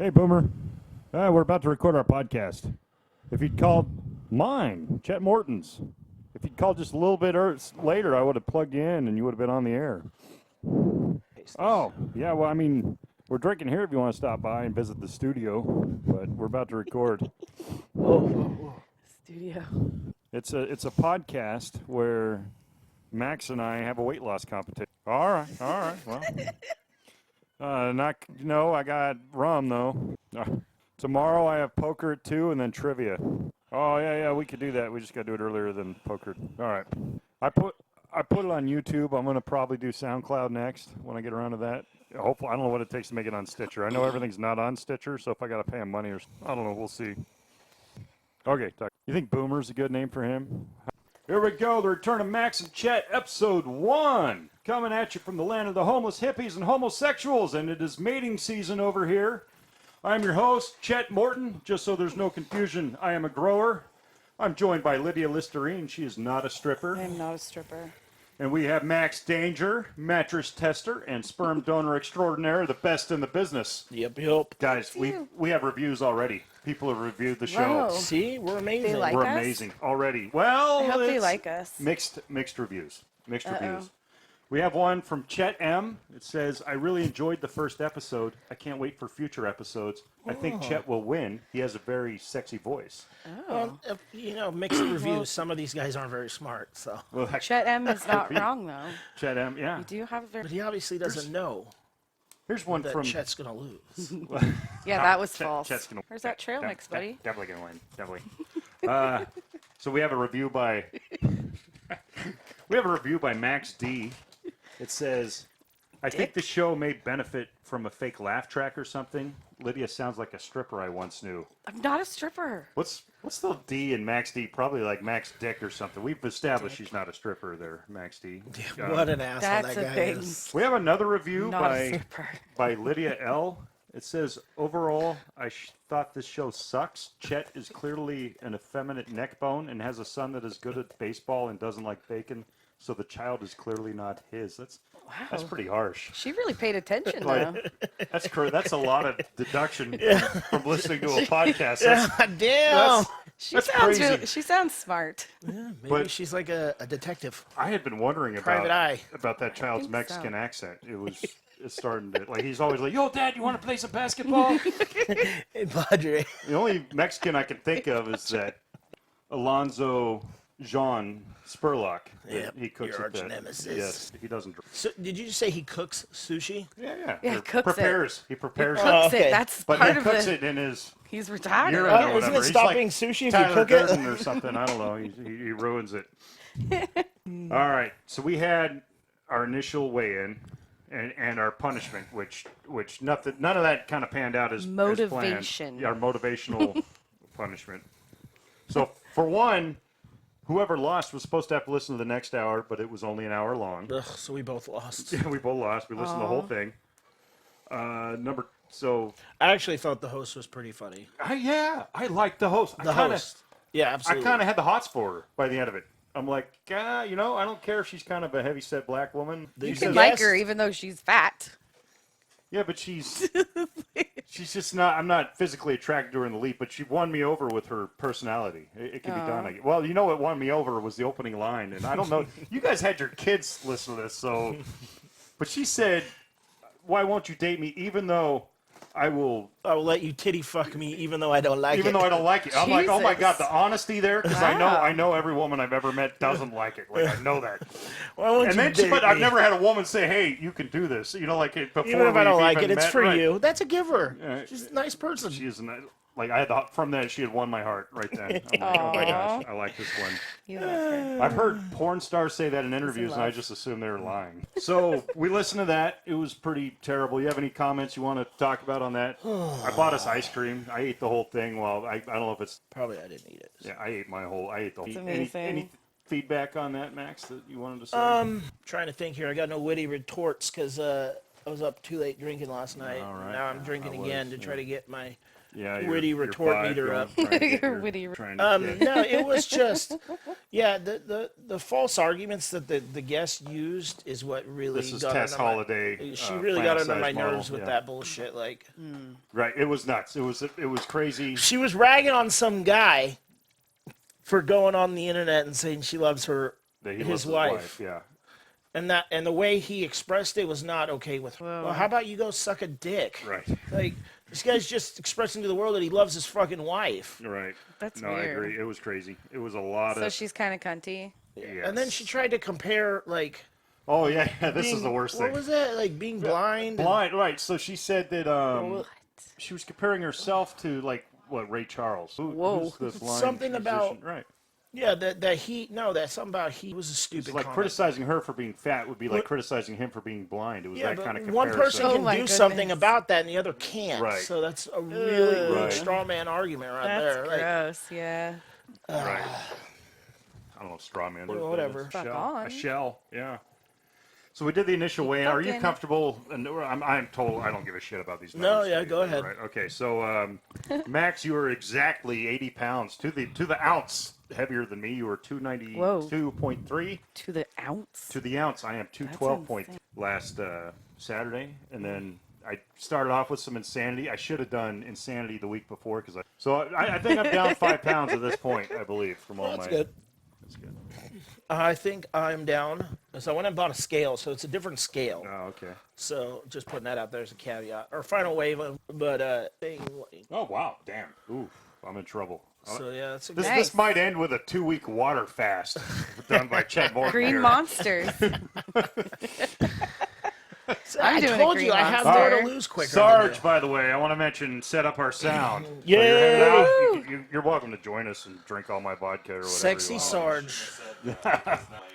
Hey, Boomer. We're about to record our podcast. If you'd called mine, Chet Morton's, if you'd called just a little bit later, I would have plugged you in and you would have been on the air. Oh, yeah, well, I mean, we're drinking here if you want to stop by and visit the studio, but we're about to record. Whoa. Studio. It's a podcast where Max and I have a weight loss competition. All right, well. I got rum, though. Tomorrow I have poker at 2 and then trivia. Oh, yeah, we could do that. We just got to do it earlier than poker. All right. I put it on YouTube. I'm going to probably do SoundCloud next when I get around to that. Hopefully, I don't know what it takes to make it on Stitcher. I know everything's not on Stitcher, so if I got to pay him money or I don't know, we'll see. Okay, you think Boomer's a good name for him? Here we go, the return of Max and Chet, episode 1. Coming at you from the land of the homeless hippies and homosexuals, and it is mating season over here. I'm your host, Chet Morton. Just so there's no confusion, I am a grower. I'm joined by Lydia Listerine. She is not a stripper. I'm not a stripper. And we have Max Danger, mattress tester and sperm donor extraordinaire, the best in the business. Yep. Guys, we have reviews already. People have reviewed the show. Whoa. See, we're amazing. They like We're us? amazing already. Well, I hope they like us. Mixed reviews. Reviews. We have one from Chet M. It says, I really enjoyed the first episode. I can't wait for future episodes. I think Chet will win. He has a very sexy voice. Oh. Well, mixed reviews. Some of these guys aren't very smart, so. Well, Chet M is not wrong, though. Chet M, yeah. You do have a very... But he obviously doesn't know Here's one that from... Chet's going to lose. Yeah, that was false. Chet's gonna, Where's that trail mix, buddy? Definitely going to win. Definitely. So we have a review by... Max D. It says, I think the show may benefit from a fake laugh track or something. Lydia sounds like a stripper I once knew. I'm not a stripper. What's the D in Max D? Probably like Max Dick or something. We've established she's not a stripper there, Max D. What an asshole That's that a guy thing. is. We have another review Not a stripper. by Lydia L. It says, overall, I thought this show sucks. Chet is clearly an effeminate neckbone and has a son that is good at baseball and doesn't like bacon, so the child is clearly not his. That's pretty harsh. She really paid attention, though. That's a lot of deduction from listening to a podcast. Damn. That's crazy. She sounds smart. Yeah, maybe But- she's like a detective. I had been wondering Private eye. about that child's think so. Mexican accent. It's starting to, like, he's always like, yo, Dad, you want to play some basketball? Hey, Padre. The only Mexican I can think of is that Alonzo Jean Spurlock. Yep, He cooks your at that. arch-nemesis. Yes, he doesn't. So, did you just say he cooks sushi? Yeah. Yeah, He cooks it. prepares. He prepares it. Cooks okay. it. That's But part he of cooks it. it in his He's retired. urine already. or Isn't whatever. it He's stopping like sushi if Tyler you cook it? Durden or something. I don't know. He ruins it. All right. So we had our initial weigh-in and our punishment, which none of that kind of panned out as Motivation. As planned. Yeah, our motivational punishment. So for one, whoever lost was supposed to have to listen to the next hour, but it was only an hour long. Ugh, so we both lost. Yeah, we both lost. We listened to the whole thing. I actually thought the host was pretty funny. I liked the host. Host. Yeah, I absolutely. kind of had the hots for her by the end of it. I'm like, I don't care if she's kind of a heavy-set black woman. You She can says- like her even though she's fat. Yeah, but she's just not. I'm not physically attracted to her in the leap, but she won me over with her personality. It can be done. Well, you know what won me over was the opening line, and I don't know. You guys had your kids listen to this, so. But she said, "Why won't you date me, even though I will let you titty fuck me even though I don't like it. even though I don't like it." I'm like, oh my god, Jesus. the honesty there, because Wow. I know every woman I've ever met doesn't like it. Like I know that. Why won't And you then, date but I've me? never had a woman say, "Hey, you can do this." Like it before. Even if I don't we've like even it, it's met, for right. you. That's a giver. Yeah. She's a nice person. She is like I had from that she had won my heart right then. I'm like, oh my gosh, I like this one. You love her. I've heard porn stars say that in interviews, and I just assumed they were lying. So we listened to that. It was pretty terrible. You have any comments you want to talk about on that? I bought us ice cream. I ate the whole thing. Well, I don't know if it's. Probably I didn't eat it. Yeah, I ate the whole. It's Any amazing. feedback on that, Max, that you wanted to say? Trying to think here. I got no witty retorts because too late drinking last night. All right. Now I'm drinking again to try to get my witty retort meter up. Your witty. No, it was just, the false arguments that the guest used is what really This is got Tess under my, Holiday. she really got under my plan-sized model, nerves with that bullshit. Like, Right. It was nuts. It was crazy. she was ragging on some guy for going on the internet and saying she loves That he his loves wife. Yeah. And the way he expressed it was not okay with her. Whoa. Well, how about you go suck a dick? Right. Like, this guy's just expressing to the world that he loves his fucking wife. Right. That's No, weird. I agree. It was crazy. It was a lot So of. she's kind of cunty. Yes. And then she tried to compare, like, Oh yeah. This is being- the worst what thing. was that? Like being blind? and- Blind. Right. So she said that What? she was comparing herself to like Ray Charles. Whoa. Who's this blind Something musician? about- Right. Yeah, that's something about he was a stupid It's like comment. criticizing her for being fat would be like What- criticizing him for being blind. It was Yeah, that kind of but comparison. one person Oh can my do something goodness. about that and the other can't. Right. So that's a really good Right. straw man argument right That's there. Like, gross. Yeah. Right. I don't know, straw man. Well, whatever. Fuck Shell. on. A shell. Yeah. So we did the initial weigh-in. Are you Fucking- comfortable? And I'm told I don't give a shit about these No, numbers. yeah, go ahead. Right. Okay. So Max, you were exactly 80 pounds to the ounce heavier than me. You were 292.3 To the ounce. to the ounce. I am 212 last Saturday, and then I started off with some insanity. I should have done insanity the week before because I think I'm down 5 pounds at this point. I believe from all that's my. good. That's good. I think I'm down. So I went and bought a scale, so it's a different scale. Oh, okay. So just putting that out there as a caveat. Or final wave, but Oh wow, damn. Ooh, I'm in trouble. so yeah, that's a This good. Nice. this might end with a 2-week water fast done by Chet Morgan. Green here. monsters. I doing a told green you I have monster. more to lose quicker. than Sarge, you. by the way, I want to mention set up our sound. So Yay! you're hanging out, you're welcome to join us and drink all my vodka or whatever. Sexy you want. Sarge.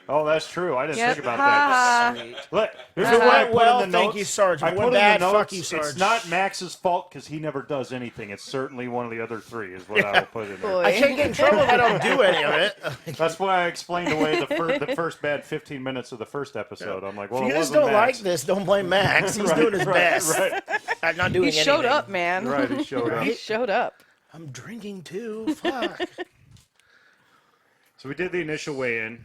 Oh, that's true. I didn't Yep. think about that. Ha Look, here's If it what I went put well, in the thank notes. you, Sarge. If I it put went in bad, the notes, fuck you, Sarge. It's not Max's fault because he never does anything. It's certainly one of the other three is what I will put in there. Boy. I can't get in trouble if I don't do any of it. That's why I explained away the first bad 15 minutes of the first episode. I'm like, well, If you it guys wasn't don't Max. like this, don't blame Max. He's doing his best. Right. I'm not doing He anything. showed up, man. Right, he showed up. He showed up. I'm drinking too. Fuck. So we did the initial weigh-in.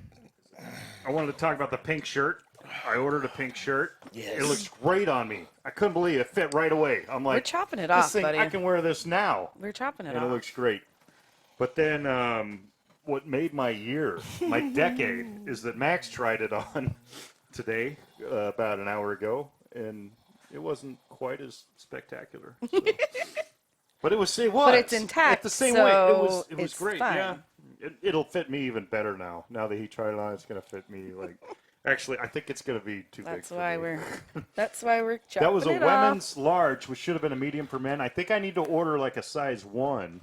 I wanted to talk about the pink shirt. I ordered a pink shirt. Yes. It looks great on me. I couldn't believe it fit right away. I'm We're like, chopping it this off, thing, buddy. I can wear this now. We're chopping it And it off. looks great. But then what made my year, my decade, is that Max tried it on today, about an hour ago, and it wasn't quite as spectacular. So. But it was. But it's intact, At the same so way. It was it's great. fine. Yeah. It'll fit me even better now. Now that he tried it on, it's gonna fit me like. Actually, I think it's gonna be too big. That's for why me. we're chopping That was a it off. women's large, which should have been a medium for men. I think I need to order like a size 1.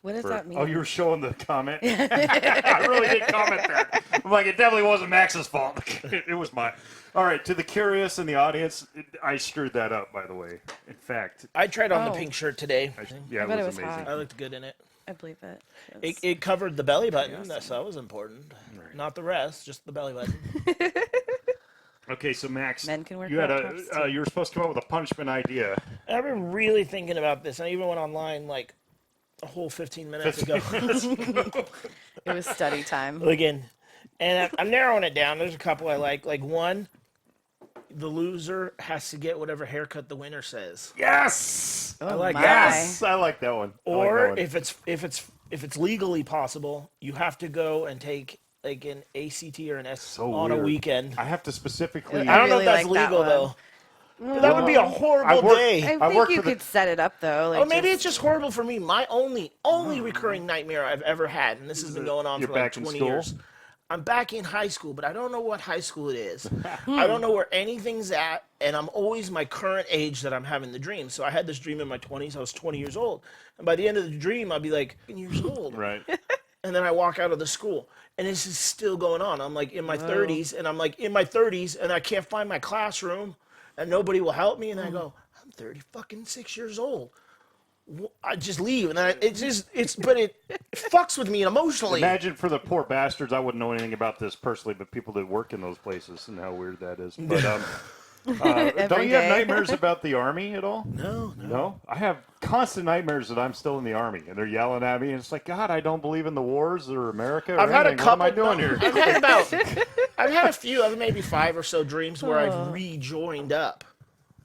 What does that mean? Oh, you were showing the comment? I really did comment that. I'm like, it definitely wasn't Max's fault. It was mine. All right, to the curious in the audience, I screwed that up, by the way. In fact, I tried on Oh. the pink shirt today. yeah, I bet it it was was amazing. hot. I looked good in it. I believe it. It covered the belly button. That was important. Not the rest, just the belly button. Okay, so Max, Men can wear you had crop tops, too. you were supposed to come up with a punishment idea. I've been really thinking about this. I even went online like a whole 15 minutes ago. It was study time. Again, and I'm narrowing it down. There's a couple I like. Like one, the loser has to get whatever haircut the winner says. Yes, Oh, like my. that. yes, I like that one. I like Or that one. if it's legally possible, you have to go and take like an ACT or an S So on a weird. weekend. I have to specifically. I don't know really if that's like that legal one. though. But that would be a horrible day. I I think work you for the- could set it up though. Like Oh, maybe it's just horrible for me. My only recurring nightmare I've ever had, and this has been going on You're for like back in 20 school? years. I'm back in high school, but I don't know what high school it is. I don't know where anything's at, and I'm always my current age that I'm having the dream. So I had this dream in my 20s. I was 20 years old. And by the end of the dream, I'd be like, years old. Right. And then I walk out of the school, and this is still going on. I'm like in my 30s, and I'm like in my 30s, and I can't find my classroom, and nobody will help me. And I go, I'm 36 years old. I just leave, and then it fucks with me emotionally. Imagine for the poor bastards. I wouldn't know anything about this personally, but people that work in those places and how weird that is. But Don't you have nightmares about the Army at all? No. No? I have constant nightmares that I'm still in the Army, and they're yelling at me, and it's like, God, I don't believe in the wars or America or I've had a anything. couple. What am I doing here? I've had a few, maybe 5 or so dreams where I've rejoined up.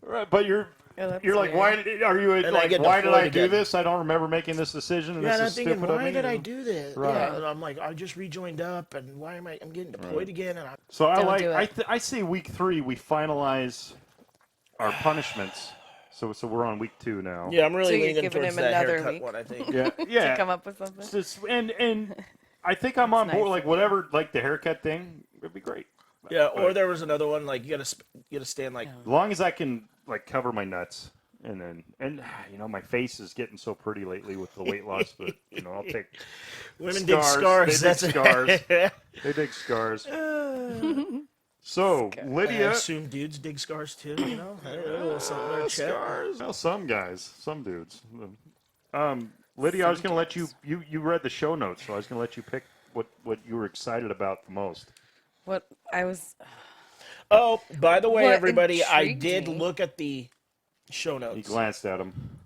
Right, but you're like, weird. why are you And I like, get why did deployed I do again. this? I don't remember making this decision, and Yeah, and I'm this is thinking, stupid of why me. did I do this? Right. Yeah, and I'm like, I just rejoined up, and why am I'm getting deployed again? And So Don't do it. I say week 3 we finalize our punishments. So we're on week 2 now. yeah, I'm really So you're leaning giving towards him that another haircut week? one, I think. Yeah, yeah. To come up with something. It's just- and I think I'm on board. nice. Like whatever, like the haircut thing, it'd be great. Yeah, or there was another one, like, you gotta stand, like, As long as I can like cover my nuts, and my face is getting so pretty lately with the weight loss, but I'll take women dig scars. They dig That's scars. They dig scars. So I Lydia, assume dudes dig scars too, I don't know, a little something there, Chet. scars. Well, some guys, some dudes. Lydia, I was going to let you read the show notes, so I was going to let you pick what you were excited about the most. What I was. Oh, by the way, What everybody, I intrigued did me- look at the show He notes. glanced at them.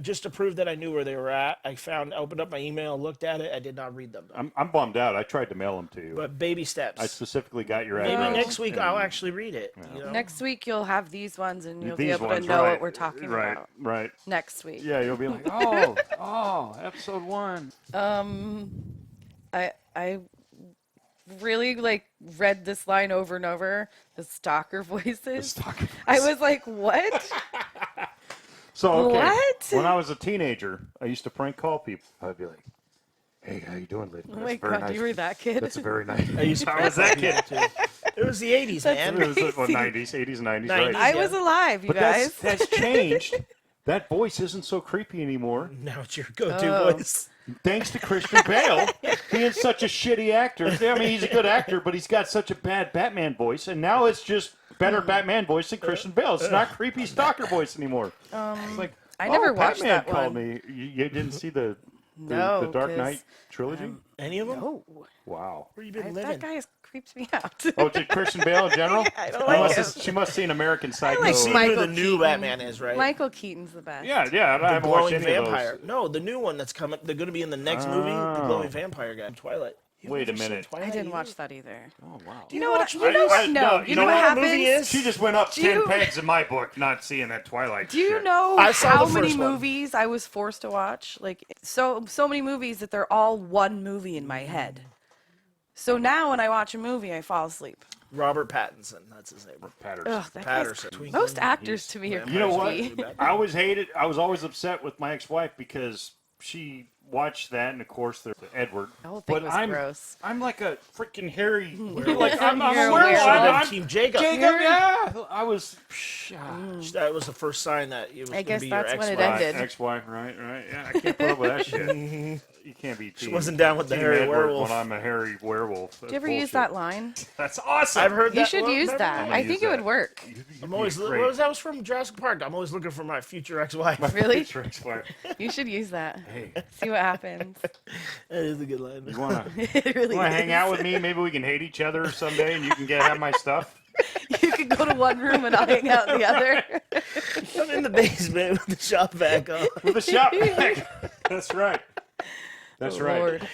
Just to prove that I knew where they were at. Opened up my email, looked at it. I did not read them, I'm bummed out. I tried to mail them to you. but baby steps. I specifically got your Maybe address. next week and- I'll actually read it. Next week you'll have these ones and you'll be These able ones, to know right, what we're talking right, about Right. next week. Yeah, you'll be like, oh, episode 1. I really read this line over and over. The stalker voices. I was like, what? So okay, What? when I was a teenager, I used to prank call people. I'd be like, "Hey, how you doing, Lydia? Oh my god, you were that kid. That's a very nice." I used to I was that kid. It was the 80s, man. It was the 90s, 80s, and 90s, 90s. right? I was alive, you But guys. that's changed. That voice isn't so creepy anymore. Now it's your go-to Oh. voice. Thanks to Christian Bale being such a shitty actor. I mean, he's a good actor, but he's got such a bad Batman voice, and now it's just better Batman voice than Christian Bale. It's not creepy stalker voice anymore. It's like, I never watched Batman that called one. me. You didn't see the No, Dark 'cause, Knight trilogy? Any of them? Oh, Wow. Where you been that living? guy has creeped me out. Oh, did Christian Bale in general? I don't like him. She must see an American Psycho. like See Michael who the new Keaton. Batman is, right? Michael Keaton's the best. Yeah, I the haven't watched glowing any of vampire. those. No, the new one that's coming. They're going to be in the next movie. The Oh. glowing vampire guy. Twilight. You've Wait a never seen minute. I Twilight didn't either? watch that either. Oh, wow. You know what? watch You know movies? what? No. You know what what happens? movie is? She just went up Do 10 you- pegs in my book, not seeing that Twilight Do you shit. know I saw how the many first one. movies I was forced to watch? Like so many movies that they're all one movie in my head. So now when I watch a movie, I fall asleep. Robert Pattinson. That's his name. Patterson. Ugh, that guy's Patterson. Twinkling. most actors to me are You know what? creepy. I always hated. I was always upset with my ex-wife because she watched that, and of course, there's Edward. The whole thing But was I'm gross. I'm like a freaking hairy. Like I'm You're a a werewolf. werewolf. I'm Team Jacob. Jacob. Yeah, I was. That was the first sign that it was I going to guess be your that's when it ex-wife. ended. Ex-wife, right. Yeah, I can't put up with that shit. You can't be. She wasn't down with the Team hairy Edward werewolf. when I'm a hairy werewolf. Do you ever use that line? That's awesome. I've heard You that. should well, use never that. mind. I use think it that. would work. I'm always. Great. What was that? Was from Jurassic Park. I'm always looking for my future ex-wife. Really? Future ex-wife. You should use that. Hey, See what happens. That is a good line. you wanna It really hang is. out with me? Maybe we can hate each other someday, and you can have my stuff. You could go to one room and I'll hang out in the other. I'm in the basement with the shop vac on. With a shop vac. That's right. That's right. Lord.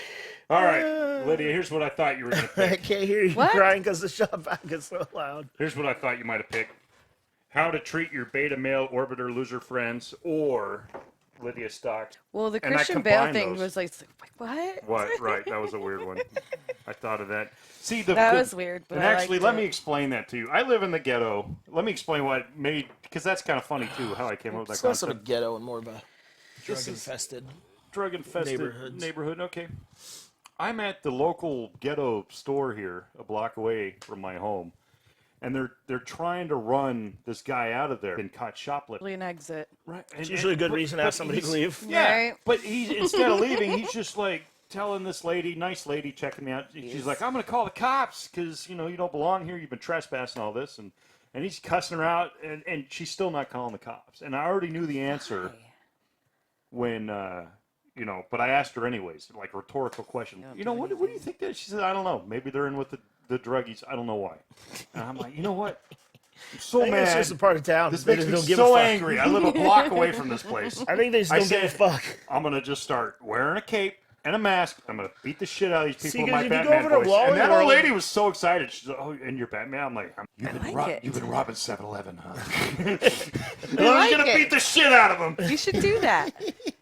All right, Lydia. Here's what I thought you were going to I pick. can't hear you What? crying because the shop vac is so loud. Here's what I thought you might have picked: how to treat your beta male orbiter loser friends, or Lydia Stock. Well, the And I Christian Bale combined thing those. was like, what? What? Right. That was a weird one. I thought of that. See, That was weird, but And I actually, liked let it. me explain that to you. I live in the ghetto. Let me explain what made, because that's kind of funny too, how I came up with that It's less of a concept. ghetto and more of a drug-infested. Drug-infested Neighborhoods. neighborhood. Okay. I'm at the local ghetto store here, a block away from my home, and they're trying to run this guy out of there and caught shoplifting. Really an exit. Right. It's usually a good reason to have somebody he's- leave. Yeah, Right. but he's instead of leaving, he's just like telling this lady, nice lady, checking me out. She's like, "I'm going to call the cops because you don't belong here. You've been trespassing all this," and he's cussing her out, and she's still not calling the cops. And I already knew the answer when but I asked her anyways, like a rhetorical question. What do you think that? She said, "I don't know. Maybe they're in with the druggies. I don't know why." And I'm like, you know what? I'm so I think mad. it's just a part of town. This They makes just me don't give a so fuck. angry. I live a block away from this place. I think they just don't give a fuck. I'm going to just start wearing a cape and a mask. I'm going to beat the shit out of these people See, in my 'cause if you go Batman over to voice. Wally And that old World- lady was so excited. She's like, oh, and you're Batman? I'm like, you've been robbing 7-Eleven, huh? And I was going to beat the shit out of them. You should do that.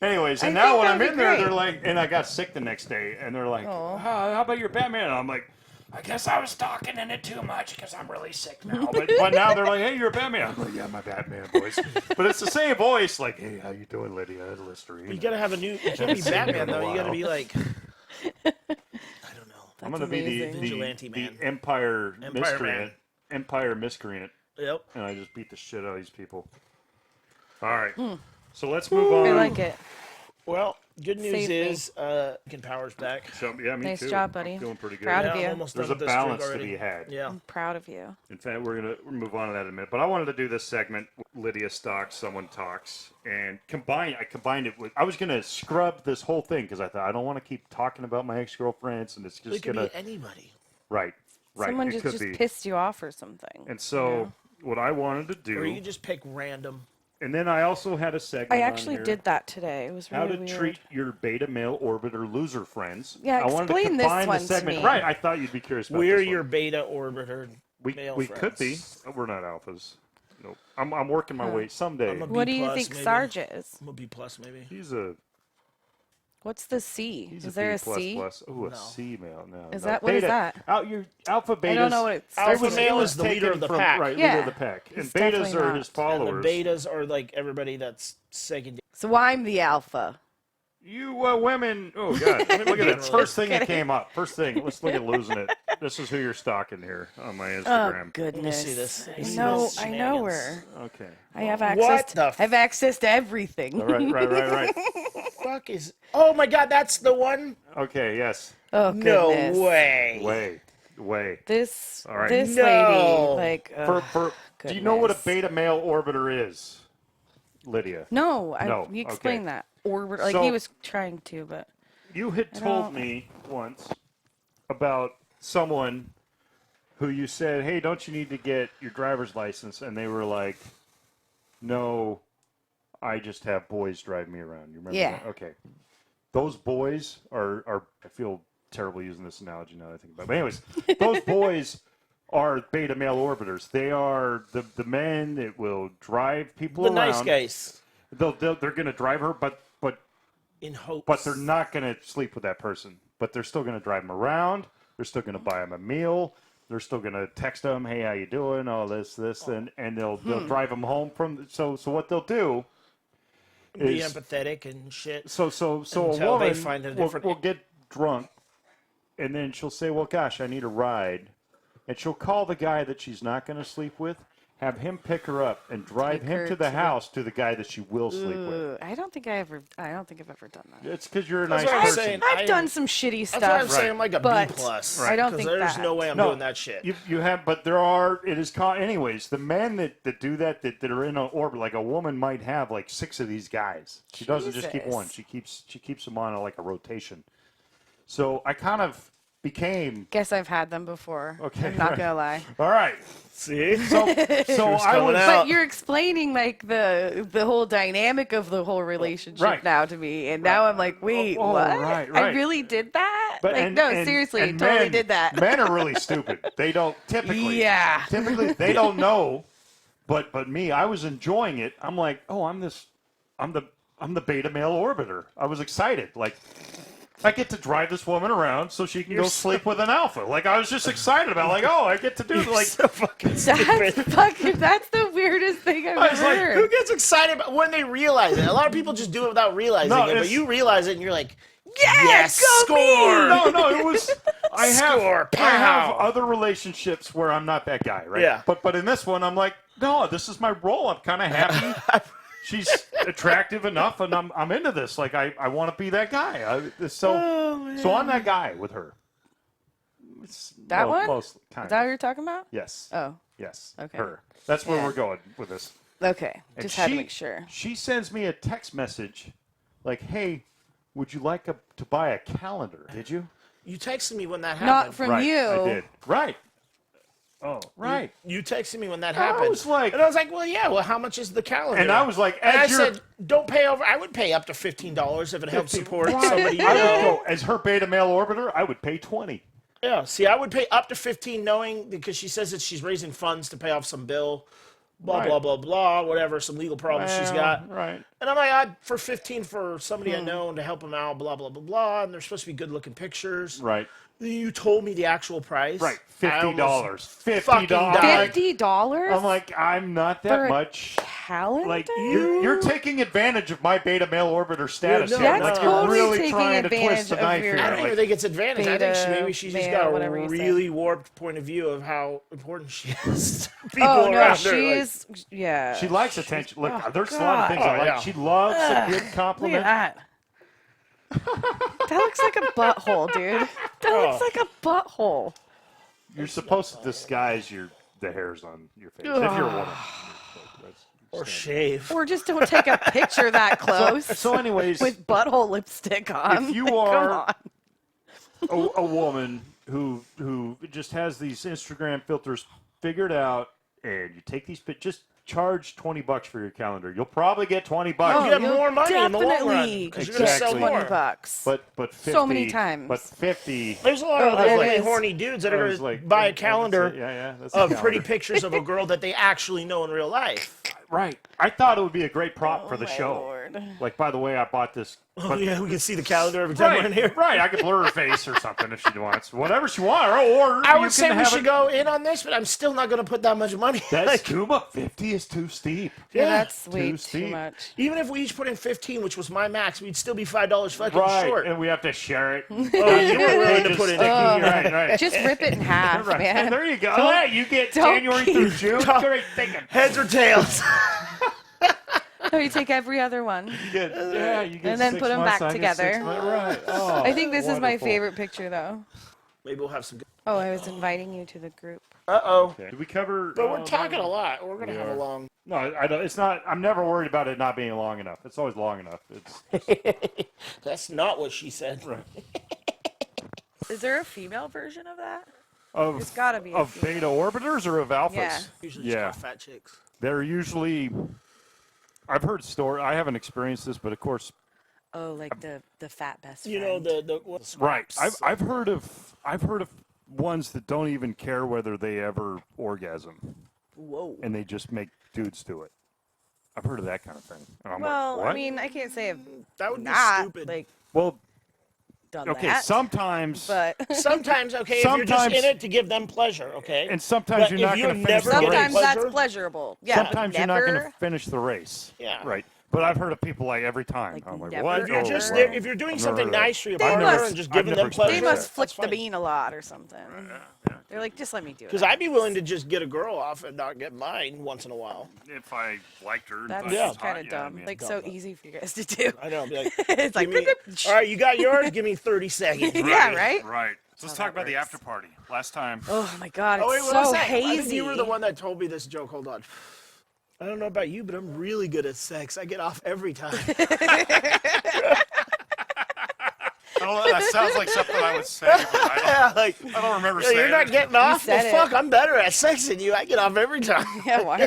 Anyways, and I now think when that I'm would be in there, great. they're like, and I got sick the next day, and they're like, how about your Batman? And I'm like, I guess I was talking in it too much because I'm really sick now. But now they're like, hey, you're a Batman. I'm like, yeah, my Batman voice. But it's the same voice, like, hey, how you doing, Lydia? Listerine. You gotta have a new. You can't be Batman though. You gotta be like. I don't know. I'm gonna be Vigilante the man. Empire miscreant. man. Empire miscreant. Yep. And I just beat the shit out of these people. All right. So let's move on. I like it. Well, good news Save me. is Power's back. So, yeah, me Nice too. job, buddy. I'm feeling pretty good. Proud of Yeah, you. I'm almost There's a done with this drink balance to already. be had. Yeah. I'm proud of you. In fact, we're going to move on to that in a minute. But I wanted to do this segment, Lydia Stalks, Someone Talks, and I combined it with, I was going to scrub this whole thing because I thought I don't want to keep talking about my ex-girlfriends, and it's It just could going to, be anybody. right, Someone it just, could just be. pissed you off or something. And so what I wanted to do, Or you can just pick random. and then I also had a segment I on actually here, did that today. It was how really to weird. treat your beta male orbiter loser friends. Yeah, I wanted to explain this combine one the to segment. me. Right, I thought you'd be curious about We're this one. your beta orbiter. We male could be. friends. We're not alphas. Nope. I'm working my way someday. I'm a What do B you plus, think maybe. Sarge is? I'm a B plus maybe. He's a What's the C? He's Is a there B a C? plus. Ooh, a No. C male. No. Is no. that- what is Beta. that? Your alpha betas. I don't know what it Alpha starts male with. is the leader of the pack. Right, leader Yeah. of the pack. And He's betas definitely are not. his And followers. the betas are like everybody that's secondary. So I'm the alpha. You women. Oh God! Look at that. Generally. First thing that came up. First thing. Let's look at losing it. This is who you're stalking here on my Oh Instagram. goodness! see this. Let me I see know. this I know shenanigans. her. Okay. I have What access. the I have access to everything. Right. Fuck is? Oh my God, that's the one. Okay. Yes. Oh No goodness! way. Way. This All right. this No. lady, like, Do you know what a goodness. beta male orbiter is, Lydia? No, No, you explain okay. that. Or like So- he was trying to, but You had told don't- me once about someone who you said, hey, don't you need to get your driver's license? And they were like, no, I just have boys drive me around. You remember Yeah. that? Okay. Those boys are I feel terrible using this analogy now that I think about it. But anyways, those boys are beta male orbiters. They are the men that will drive people The around. nice guys. They're going to drive her, but In hopes. but they're not going to sleep with that person. But they're still going to drive them around. They're still going to buy them a meal. They're still going to text them, hey, how you doing? All this, and they'll drive them home from. So what they'll do be is empathetic and shit. so a until they woman find a will different- get drunk, and then she'll say, well, gosh, I need a ride, and she'll call the guy that she's not going to sleep with, have him pick her up and drive Take him her to the to the- house to the guy that she will sleep with. Ooh, I don't think I've ever done that. It's because you're a That's nice what I'm person. saying. I've done some shitty That's why I'm stuff. saying like a But B plus. I don't 'Cause think there's that. no way I'm No, doing that shit. You have, but there are. It is anyways. The men that do that are in an orbit. Like a woman might have like 6 of these guys. She doesn't just keep Jesus. one. She keeps them on like a rotation. So I kind of became. Guess I've had them before. Okay, I'm not right. gonna lie. All right. See? So I coming was. out. But you're explaining like the whole dynamic of the whole relationship Right. now to me, and now I'm like, wait, Oh, what? right. I really did that? But like, no, seriously, and totally men, did that. Men are really stupid. They don't typically. Yeah. Typically, they don't know. But me, I was enjoying it. I'm like, oh, I'm the beta male orbiter. I was excited. Like, I get to drive this woman around so she can go sleep with an alpha. Like, I was just excited about. Like, oh, I get to do like. so fucking That's stupid. fucking. That's the weirdest thing I've I was like, heard. Who gets excited about when they realize it? A lot of people just do it without realizing No, it, but it's- you realize it and you're like, Yeah, yes, go me! score! No, it was. I have Pow! other relationships where I'm not that guy, right? Yeah. But in this one, I'm like, no, this is my role. I'm kind of happy. She's attractive enough, and I'm into this. Like I want to be that guy. So I'm that guy with her. That one? Most, Is kind that what of. you're talking about? Yes. Oh, Yes. Okay. Her. That's where Yeah. we're going with this. okay. And Just had to make sure. She sends me a text message, like, "Hey, would you like to buy a calendar? Did you?" You texted me when that happened. Not from right. you. I did. Right. Oh, right. You texted me when that I happened. was like- and I was like, well, yeah, well, how much is the calendar? And I was like, and I as you're- said, don't pay over. I would pay up to $15 if it helps support Right. somebody you I would know. go, as her beta male orbiter, I would pay 20. Yeah, see, I would pay up to 15 knowing, because she says that she's raising funds to pay off some bill, blah, Right. blah, blah, blah, whatever, some legal problems she's Well, got. Right. And I'm like, for 15 for somebody I know and to help them out, blah, blah, blah, blah. And they're supposed to be good-looking pictures. Right. You told me the actual price. Right. I $50. almost fucking $50. died. $50? I'm like, I'm not For that a much. calendar? Like, you're taking advantage of my beta male orbiter status no, here. that's Like, totally you're really taking trying to advantage twist the of knife your- here. I don't even Like, think it's advantage. I think Beta, maybe she's just male, got whatever a you said. really warped point of view of how important she is to people Oh, no, around her. she Like, is, yeah. she likes attention. Look, Oh, there's a lot of things I God. like. Oh, yeah. She loves a good Look compliment. at that. That looks like a butthole, dude. That looks like a butthole. You're supposed to disguise the hairs on your face if you're a woman. or shave. Or just don't take a picture that close So, anyways, with butthole lipstick on. if you Like, are come on. a woman who just has these Instagram filters figured out, and you take these pictures, just charge $20 for your calendar. You'll probably get $20. You get you'll more money in the long run definitely because you're going to sell Exactly. more. $20. But 50, So many times. But 50. There's a lot of Oh, there really is. horny dudes that I are was going to like, buy a that's calendar it. Yeah, that's of a pretty calendar. pictures of a girl that they actually know in real life. Right. I thought it would be a great prop for the my show. Lord. Like, by the way, I bought this. Oh, yeah, we can see the calendar every time we're in here. Right. I could blur her face or something if she wants. Whatever she wants. Or I you would say can we have should it- go in on this, but I'm still not going to put that much money. That's Like, too much. 50 is too steep. Yeah, Yeah, that's way too steep. much. even if we each put in 15, which was my max, we'd still be $5 fucking Right. short. And we have to share it. Oh, you were willing to Just put in. stick right. Just rip it in half, Right. man. There you go. Yeah, you get don't January through June. Great thinking. Heads or tails? No, you take every other one. You get, you get And then 6 put 'em months, back I get 6 together. months. Right. Oh, I think this is my wonderful. favorite picture, though. Maybe we'll have some good. Oh, I was inviting you to the group. Uh-oh. Okay. Did we cover? But we're talking a lot. We're going to have a long... No, I don't. It's not. I'm never worried about it not being long enough. It's always long enough. It's That's not what she said. right. Is there a female version of that? Of There's gotta be a of female. beta orbiters or of alphas. Yeah. Usually Yeah. just call fat chicks. They're usually. I've heard story. I haven't experienced this, but of course, Oh, like the fat best friend. You know, the right. scraps. I've heard of ones that don't even care whether they ever orgasm, Whoa. and they just make dudes do it. I've heard of that kind of thing. And I'm Well, like, what? I mean, I can't say I've That would be not stupid. like well, done okay. that. Sometimes, but Sometimes, okay, if you're just Sometimes- in it to give them pleasure, okay? and sometimes But you're if not you're going to finish never the getting sometimes race. pleasure- that's pleasurable. Yeah, Sometimes but you're not going never- to finish the race. Yeah. Right. But I've heard of people like every time. Like I'm like, never, what? If you're Oh, just wow. there, if you're doing I've something never heard of nice for your They partner must- and just I've giving never them pleasure, They experienced must flick that's the fine. bean a lot or something. They're like, just let me do it. Because I'd be willing to just get a girl off and not get mine once in a while. If I liked her. That's Yeah. kind of dumb. Like so easy for you guys to do. I know. I'd be like, It's like, give me, beep, beep. all right, you got yours? Give me 30 seconds. Yeah, right? Right. So let's how talk that about the works. after party. Last time. Oh my god, it's Oh, wait, what was so that? hazy. I think you were the one that told me this joke. Hold on. I don't know about you, but I'm really good at sex. I get off every time. That sounds like something I would say, but Yeah, like, I don't remember yeah, saying you're not it. getting off? Well, said it. fuck, I'm better at sex than you. I get off every time. Yeah, why?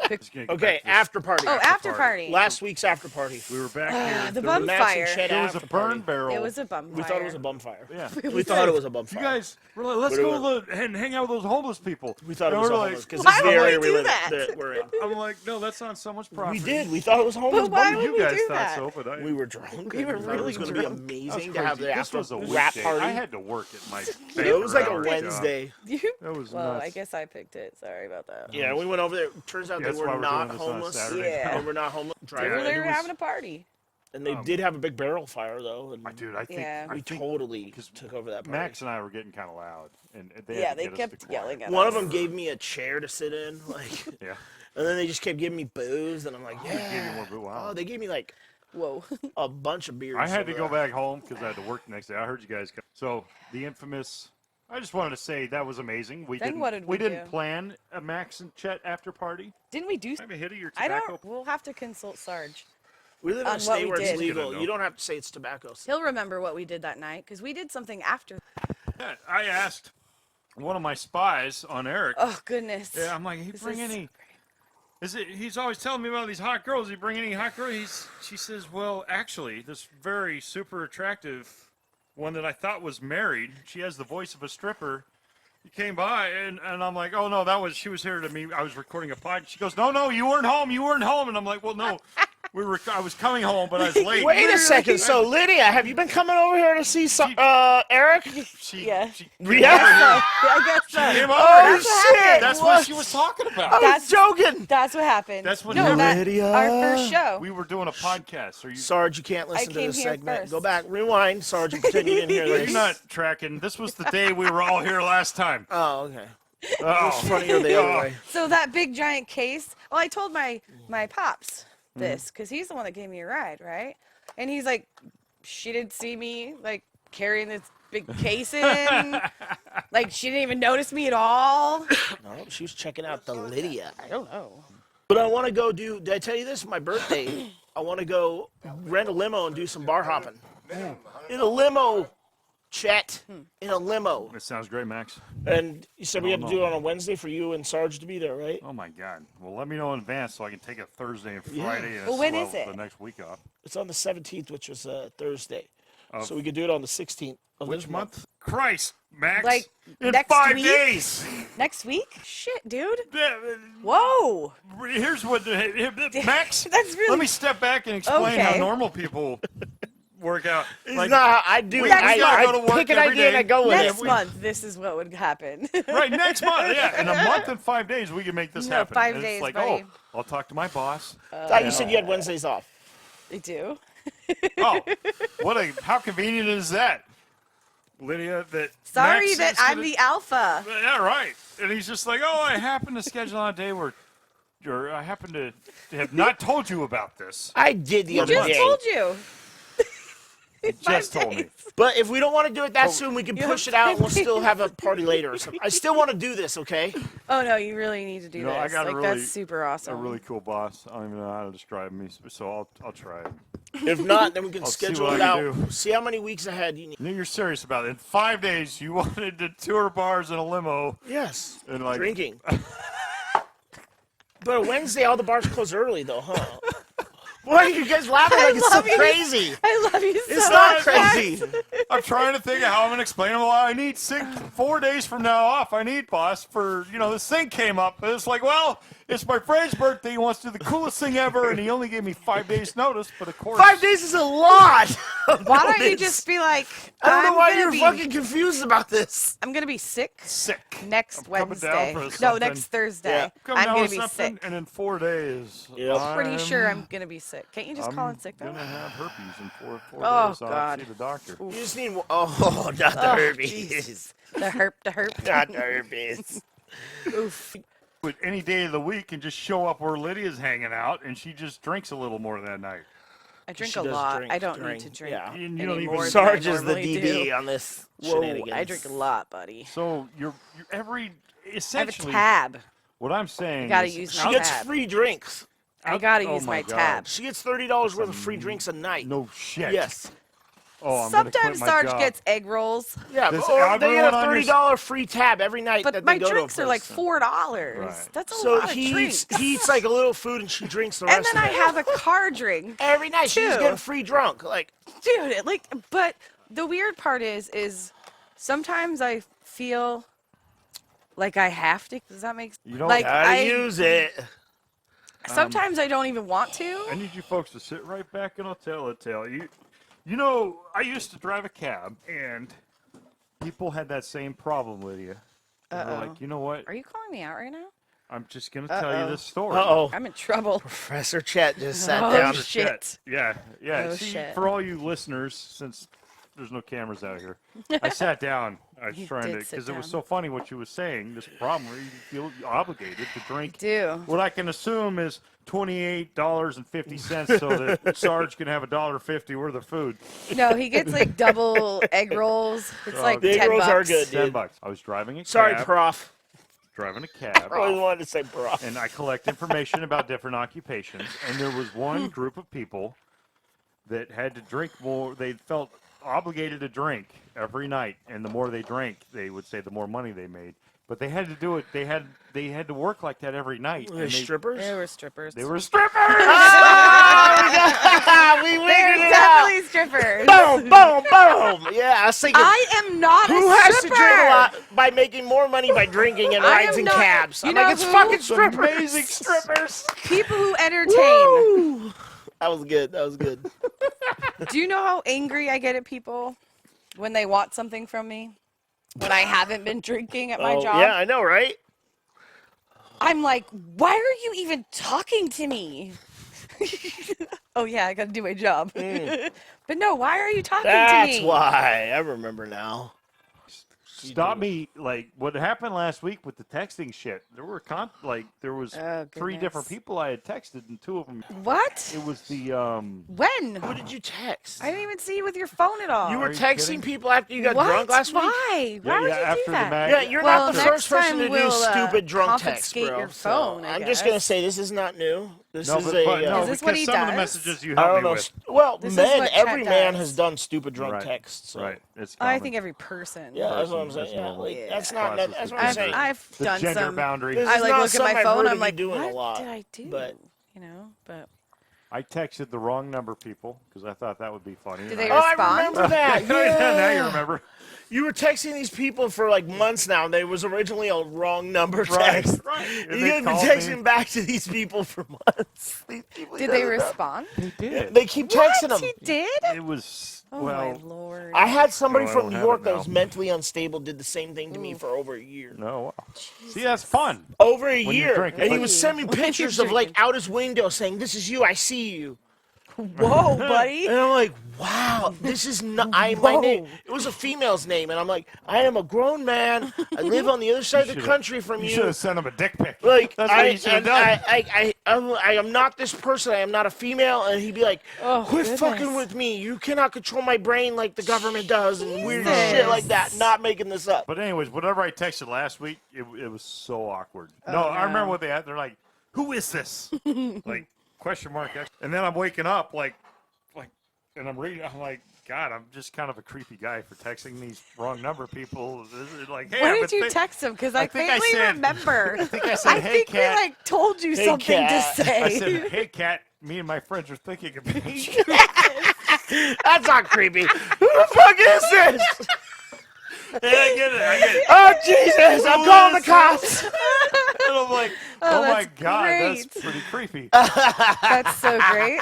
Just gonna get Okay, back to this. after party. Oh, after party. Last week's after party. We were back here. The There was- Max and bonfire. Chet There was a after burn party. barrel. It was a bum We thought it was a bum fire. Yeah. We thought it was a bum You fire. guys, let's What go and hang out with those homeless people. We thought it And was we're a like- homeless because Why it's the would we area do live that? that we're in. I'm like, no, that sounds so much proper. We did. We thought it was homeless. But why bum- would You we guys do thought that? so, but I. We were drunk. We were thought it was really going to be drunk. That was amazing to crazy. have the This after was a rap weekday. party. I had to work at my. It was like a 8-hour job. Wednesday. You? That was Well, nuts. I guess I picked it. Sorry about that. Yeah, we went over there. Turns out Yeah, they that's were why we're not doing this on a homeless. Saturday. Yeah. They were not homeless. They Driving. were it there was- having a party. And they did have a big barrel fire, though. And Dude, I think Yeah. I we think totally took over that party. Max and I were getting kind of loud, and they Yeah, had to they get us kept to quiet. yelling at One us. of them gave me a chair to sit in, like, Yeah. and then they just kept giving me booze, and I'm like, They gave you yeah. more boo- wow. Oh, they gave me like Whoa. a bunch of beers. I had to over go there. back home because I had to work the next day. I heard you guys come. So the infamous. I just wanted to say that was amazing. We Then didn't. what did we didn't do? plan a Max and Chet after party. Didn't we do? Have a hit of your I tobacco. don't. We'll have to consult Sarge. We live in on a what state we where it's did. legal. Gonna know. You don't have to say it's tobacco. He'll remember what we did that night because we did something after. I asked one of my spies on Erik. Oh goodness. Yeah, I'm like, he This bring is any? He's always telling me about these hot girls. He bring any hot girls? She says, well, actually, this very super attractive one that I thought was married. She has the voice of a stripper. He came by, and I'm like, oh no, she was here to me. I was recording a pod. She goes, no, you weren't home, and I'm like, well, no, I was coming home, but I was late. Wait a second. So, Lydia, have you been coming over here to see Erik? Yeah. Yeah. I guess so. She came over. Oh, shit. That's what she was talking about. I was joking. That's what happened. That's what no, happened. that, our first show. We were doing a podcast. Are you? Sarge, you can't listen I to came this here segment. first. Go back, rewind. Sarge, and pretend you didn't hear this. You're not tracking. This was the day we were all here last time. Oh, okay. Oh, It's funnier the other way. So that big giant case. Well, I told my pops this because he's the one that gave me a ride, right? And he's like, she didn't see me like carrying this big case in. Like she didn't even notice me at all. No, she was checking out the Lydia. I don't know. But I want to go do. Did I tell you this? My birthday. I want to go rent a limo and do some bar hopping. In a limo, Chet. In a limo. It sounds great, Max. And you said we had to no. do it on a Wednesday for you and Sarge to be there, right? Oh my God. Well, let me know in advance so I can take a Thursday and Friday. And Well, when still is have it? The next week off. It's on the 17th, which is Thursday. So we could do it on the 16th of Which this month? Christ, Max. Like, in next 5 week? days. Next week? Shit, dude. Yeah, Whoa. Here's what, Max. That's really- Let me step back and explain how Okay. normal people work out. It's not how I do it. gotta go to I work pick an every idea and day. I go with Next it. month, this is what would happen. Right, next month. Yeah, in a month and 5 days, we can make this No, happen. 5 And days, It's like, buddy. I'll talk to my boss. Thought you said you had Wednesdays off. I do. Oh, how convenient is that, Lydia? That Sorry Max that is I'm gonna- the alpha. Yeah, right. And he's just like, I happen to schedule on a day where, or I happen to have not told you about this. I did the I other just day. told you. Just 5 told me. days. But if we don't want to do it that soon, we can You push have it out and we'll 5 days. still have a party later or something. I still want to do this, okay? Oh no, you really need to do You know, I this. got a Like really- that's super awesome. A really cool boss. I don't even know how to describe me, so I'll try it. If not, then we can I'll see schedule what it I out. can do. See how many weeks ahead you need. You know, you're serious about it. In 5 days, you wanted to tour bars in a limo Yes. and like Drinking. But Wednesday, all the bars close early, though, huh? Why are you guys laughing like it's so love you. crazy? I love you so It's much. not crazy. I'm trying to think of how I'm going to explain them. Well, I need 4 days from now off. I need, boss, for, this thing came up. And it's like, well, it's my friend's birthday. He wants to do the coolest thing ever, and he only gave me 5 days notice. But of course, 5 days is a lot. Why don't you just be like, I don't know why gonna you're be, fucking confused about this. I'm gonna be sick sick. next I'm coming down Wednesday. for No, something. next Thursday. Yeah. Come I'm down gonna with be something, sick. and in 4 days, Yep. Pretty sure I'm gonna be sick. Can't you just call in sick though? I'm gonna have herpes in four Oh, days. I'll God. see the doctor. You just need. Oh, not the Oh, herpes. The herp. Not the herpes. Oof. But any day of the week and just show up where Lydia's hanging out, and she just drinks a little more that night. I drink She a does lot. drink I don't during- need to drink yeah. And you don't any even- more Sarge than I is the normally DB do. on this. Whoa, shenanigans. I drink a lot, buddy. So you're every I have a essentially tab. what I'm saying. gotta is use She my gets tab. free drinks. I gotta oh use my my God. tab. She gets $30 worth of free drinks a night. No shit. Yes. Oh, I'm gonna quit Sometimes my Sarge job. gets egg rolls, Yeah, Does or they get a everyone on your- $30 free tab every night but that my they go drinks to a are like place. $4. Right. That's a So lot of he drinks. eats like a little food and she drinks the And rest then I of it. have a car drink. Every night she's too. getting free drunk. Like, Dude, but the weird part is sometimes I feel like I have to. Does that make sense? You don't Like gotta use it. sometimes I don't even want to. I need you folks to sit right back and I'll tell a tale. You know, I used to drive a cab and people had that same problem, Lydia. And they're like, you know what? Are you calling me out right now? I'm just gonna tell you this story. Uh-oh. I'm in trouble. Professor Chet just sat Oh, down. shit. Yeah. Oh, See, shit. for all you listeners, since there's no cameras out here, I sat down. I was You trying to did sit because it was down. so funny what you was saying. This problem where you feel obligated to drink. Do. What I can assume is $28.50 so that Sarge can have $1.50 worth of food. No, he gets like double egg rolls. It's like The egg 10 rolls bucks. are good, dude. $10. I was driving a cab. Sorry, Prof. Driving a I cab. always wanted to say Prof. And I collect information about different occupations. And there was one group of people that had to drink more. They felt obligated to drink every night, and the more they drank, they would say the more money they made. But they had to do it. They had to work like that every night. They're strippers? They were strippers. They were strippers. We They're figured it out. definitely strippers. Boom, boom, boom. Yeah, I was thinking, I am not who a has to stripper. drink a lot by making more money by drinking and I rides am in not- cabs? you I'm know like, it's who? fucking strippers. Amazing strippers. People who entertain. Woo! That was good. That was good. Do you know how angry I get at people when they want something from me? When I haven't been drinking at my job? Yeah, I know, right? I'm like, why are you even talking to me? Oh, yeah, I got to do my job. But no, why are you talking to That's me? why. I remember now. Stop me! Like what happened last week with the texting shit. There were there was Oh, 3 different goodness. people I had texted, and 2 of them. What? It was the When? Who did you text? I didn't even see you with your phone at all. You were Are you texting kidding? people after you got what? drunk last week? Why? Yeah, Why would yeah, you after do the that? mag- Yeah, you're Well, not the next first person time to do we'll, stupid drunk text, confiscate bro. your phone, I I'm just gonna guess. say this is not new. This no, is but, a. no, Is this because what he some of the does? messages you I helped don't me know. with. Well, This is men, what every Chet man does. has done stupid drunk Right. texts. So. Right, it's I common. think every person. Yeah, that's what I'm Person, saying. that's Yeah, normal. like, that's Yeah. not. That's what I'm I've, saying. I've the done gender some. boundary. This I is like not look at my something I've phone. heard I'm of you like, doing a what lot, did I do? but- You know, but I texted the wrong number, people, because I thought that would be funny. Did and they Oh, I respond? remember that. Yeah, now you Yeah. remember. You were texting these people for like months now, and there was originally a wrong number Right, text. right. And You they have been called texting me. back to these people for months. These people did they doesn't know. respond? They did. They keep texting What? them. He did? It was Oh well. my lord. I had somebody No, I from don't New have York it that now. was mentally unstable, did the same thing to me for over a year. No. See, that's fun. Over a When you year. drink, And he but- would send me When you're pictures of like drinking. out his window saying, "This is you, I see you." Whoa, buddy. And I'm like, wow, this is not my name. Whoa. It was a female's name, and I'm like, I am a grown man. I live on the other side of the should've- country from You you. should have sent him a dick pic. Like That's what you should have done. I am not this person. I am not a female. And he'd be like, Oh, quit goodness. fucking with me. You cannot control my brain like the government does and weird Jesus. shit like that. Not making this up. But anyways, whatever I texted last week, it was so awkward. No, I no. remember what they had. They're like, "Who is this?" Like question mark. And then I'm waking up like, and I'm reading. I'm like, God, I'm just kind of a creepy guy for texting these wrong number people. This is like, hey, Why I've did been you text him? Because I think I faintly said- remember. I think I said, I "Hey, think cat." we like told you Hey, something cat. to say. I said, "Hey, cat, me and my friends are thinking of you." That's not creepy. Who the fuck is this? Hey, I get it. Oh, Jesus. I'm calling the cops. And I'm like, oh my that's God, great. that's pretty creepy. That's so great.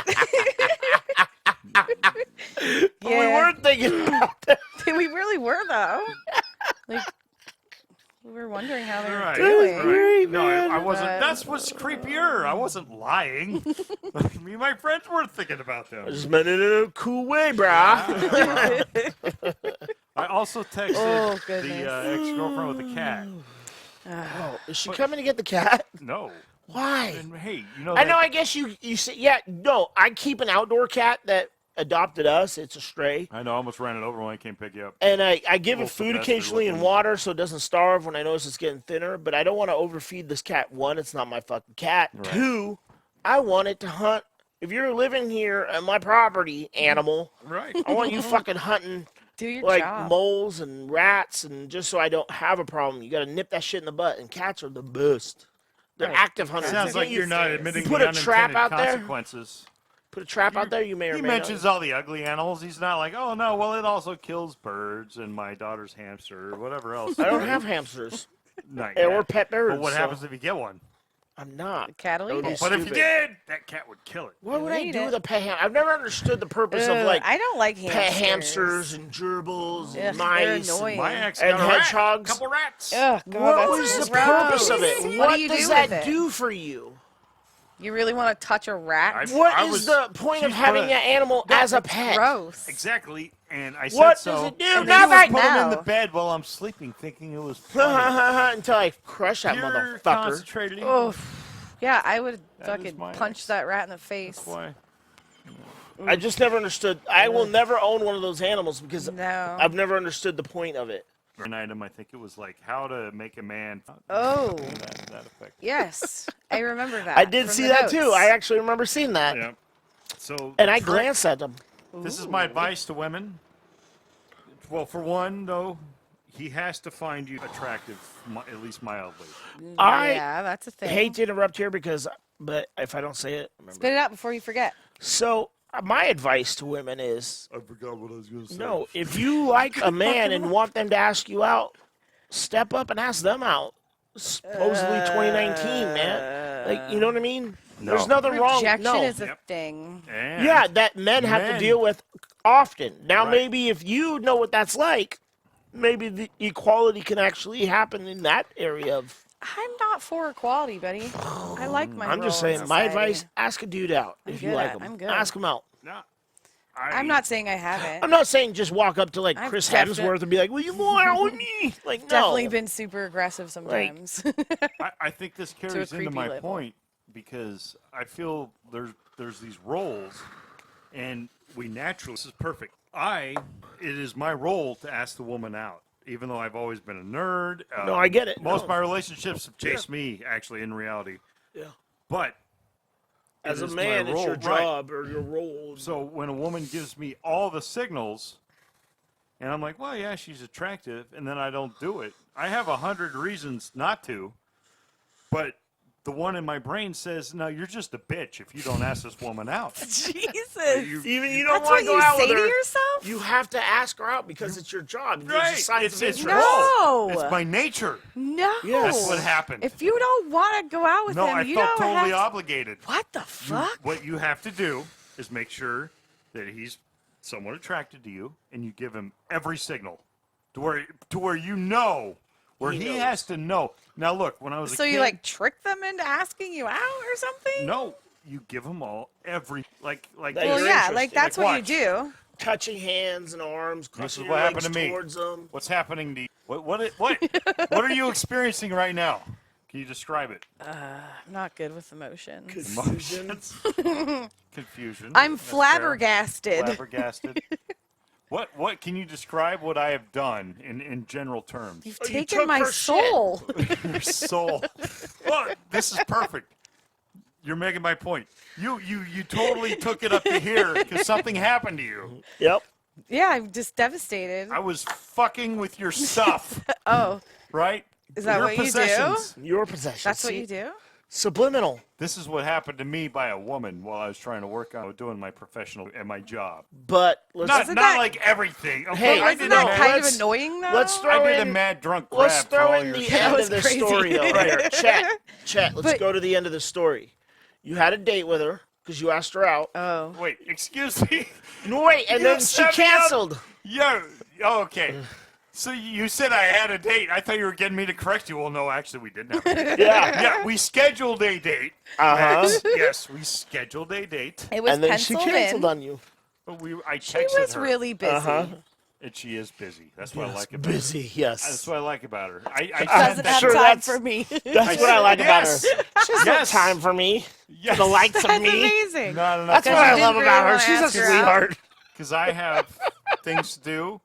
We weren't thinking about that. We really were though. Like we were wondering how they were Right, doing. right. No, I wasn't. But- That's what's creepier. I wasn't lying. Me and my friends weren't thinking about them. I just meant it in a cool way, brah. I also texted Oh, the goodness. ex-girlfriend with the cat. Oh, is she coming to get the cat? No. Why? And hey, you know I that- know. I guess you say, yeah. No, I keep an outdoor cat that adopted us. It's a stray, I know. I almost ran it over when I came pick you up. and I give it Little food Sylvester occasionally and looking. water so it doesn't starve when I notice it's getting thinner. But I don't want to overfeed this cat. One, it's not my fucking cat. Right. Two, I want it to hunt. If you're living here on my property, animal, Right. I want you fucking hunting Do your like job. moles and rats, and just so I don't have a problem. You got to nip that shit in the butt. And cats are the best. They're Right. active hunters. Sounds You like get- you're not admitting put the a trap unintended out there? consequences. Put a trap out there. You may or He may mentions not. all the ugly animals. He's not like, oh no, well it also kills birds and my daughter's hamster or whatever else. I don't have hamsters. Not Or yet. pet birds. But what so happens if you get one? I'm not. Cat'll That would eat be it. But if you stupid. did, that cat would kill it. What would I Eat do it. with a pet hamster? I've never understood the purpose of Ugh, like I don't like pet hamsters and gerbils Ugh, and they're mice. annoying. My ex And got a rat, hedgehogs. couple rats. Ugh, God, What that's was the gross. purpose of it? What What do you does do that with it? do for you? You really want to touch a rat? What I is was- the point of she's having put a- that animal as a pet? Gross. Exactly. And I said What so. does it do? And Now then that- put him in the Now. bed while I'm sleeping, thinking it was funny. Until I crush that Pure motherfucker. concentrated evil. Oh, yeah, I would That is fucking my punch ex. that rat in the face. That's why. I just never understood. I will never own one of those animals because No. I've never understood the point of it. An item, I think it was like how to make a man. Oh, That effect. yes. I remember that. I did from see the that notes. too. I actually remember seeing that. Yeah. So And I trick- glanced at them. This is my advice to women. Well, for one, though, he has to find you attractive, at least mildly. Yeah, that's a thing. hate to interrupt here but if I don't say it, remember. Spit it out before you forget. So my advice to women is, I forgot what I was going to say. no, if you like a man and want them to ask you out, step up and ask them out. Supposedly 2019, man. Like, you know what I mean? No. There's nothing wrong. Rejection No. is a thing. And Yeah, that men have to deal with often. Now, Right. maybe if you know what that's like, maybe the equality can actually happen in that area of. I'm not for equality, buddy. I like my I'm just role in saying, my society. advice: ask a dude out if you good like at- him. I'm good. Ask him out. No, I'm not saying I haven't. I'm not saying just walk up to like I've Chris definite- Hemsworth and be like, "Will you go out with me?" Like, no. Definitely been super aggressive sometimes. I think this carries into creepy my level. point because I feel there's these roles, and we naturally. This is perfect. It is my role to ask the woman out, even though I've always been a nerd. No, I get it. Most No. of my relationships have chased me, actually, in reality. Yeah. But As it a is my man, it's role, your right. job or your role. So when a woman gives me all the signals, and I'm like, well, yeah, she's attractive, and then I don't do it, I have 100 reasons not to, but the one in my brain says, no, you're just a bitch if you don't ask this woman out. Jesus. Even you don't That's want what to go you out say with to her. yourself? You have to ask her out because it's your job. There's a Right. scientific It's reason. No. It's my nature. No. Yes. That's what happened. If you don't want to go out with No, him, I you felt don't totally have obligated. What the fuck? What you have to do is make sure that he's somewhat attracted to you, and you give him every signal to where you know, where he knows. has to know. Now, look, when I was a So kid, you like trick them into asking you out or something? no, you give them all every like. That Well, you're yeah, interested. like that's Like, what watch. you do. Touching hands and arms, This crossing is your what happened legs to me. towards them. What's happening to you? What are you experiencing right now? Can you describe it? I'm not good with emotions. Emotions, confusion. I'm That's fair. flabbergasted. Flabbergasted. What can you describe what I have done in general terms? You've you taken took my her soul. Your soul. Well, this is perfect. You're making my point. You totally took it up to here because something happened to you. Yep. Yeah, I'm just devastated. I was fucking with your stuff, Oh, right? Is that Your what you do? possessions. Your possession. that's what See? you do? Subliminal. This is what happened to me by a woman while I was trying to work on doing my professional and my job. But let's Not Isn't not that- like everything. Hey, I Isn't did that a kind mad- of annoying though? let's throw I did in a mad drunk grab let's for throw all in your the shit. end was of the crazy. story though. Right here. Chet, let's But- go to the end of the story. You had a date with her because you asked her out. Oh. Wait, excuse me. No, wait, and You then she set me up. canceled. Yeah. Oh, okay. So you said I had a date. I thought you were getting me to correct you. Well, no, actually, we didn't have a date. Yeah. Yeah, we scheduled a date. Uh-huh. Max. Yes, we scheduled a date. It was And then she penciled canceled in. on you. But I She texted was her, really busy. Uh-huh. and she is busy. That's what I Yes, like about her. busy, yes. That's what I like about her. I sent Doesn't that have Sure, to her. time that's- for me. That's what I like Yes. about her. She has Yes. no time for me. Yes. For the likes of That's me. amazing. No, That's what you I didn't love really about her. wanna She's a ask her out. sweetheart. because I have things to do,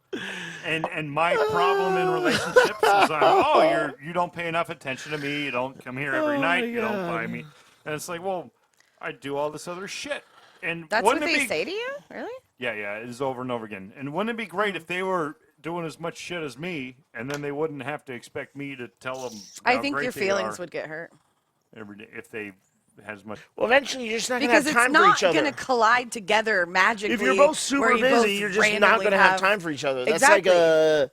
and my problem in relationships is you don't pay enough attention to me. You don't come here every night. You don't buy me, and it's like, well, I do all this other shit. And That's what wouldn't it they be, say to you? Really? Yeah, it is over and over again. And wouldn't it be great if they were doing as much shit as me, and then they wouldn't have to expect me to tell them? I how think great your they feelings are would get hurt. every day if they had as much. Well, eventually you're just not going to Because have it's time for not each other. going to collide together magically. If you're both where super you busy, both you're just not randomly going to have time for each other. That's Exactly. like a.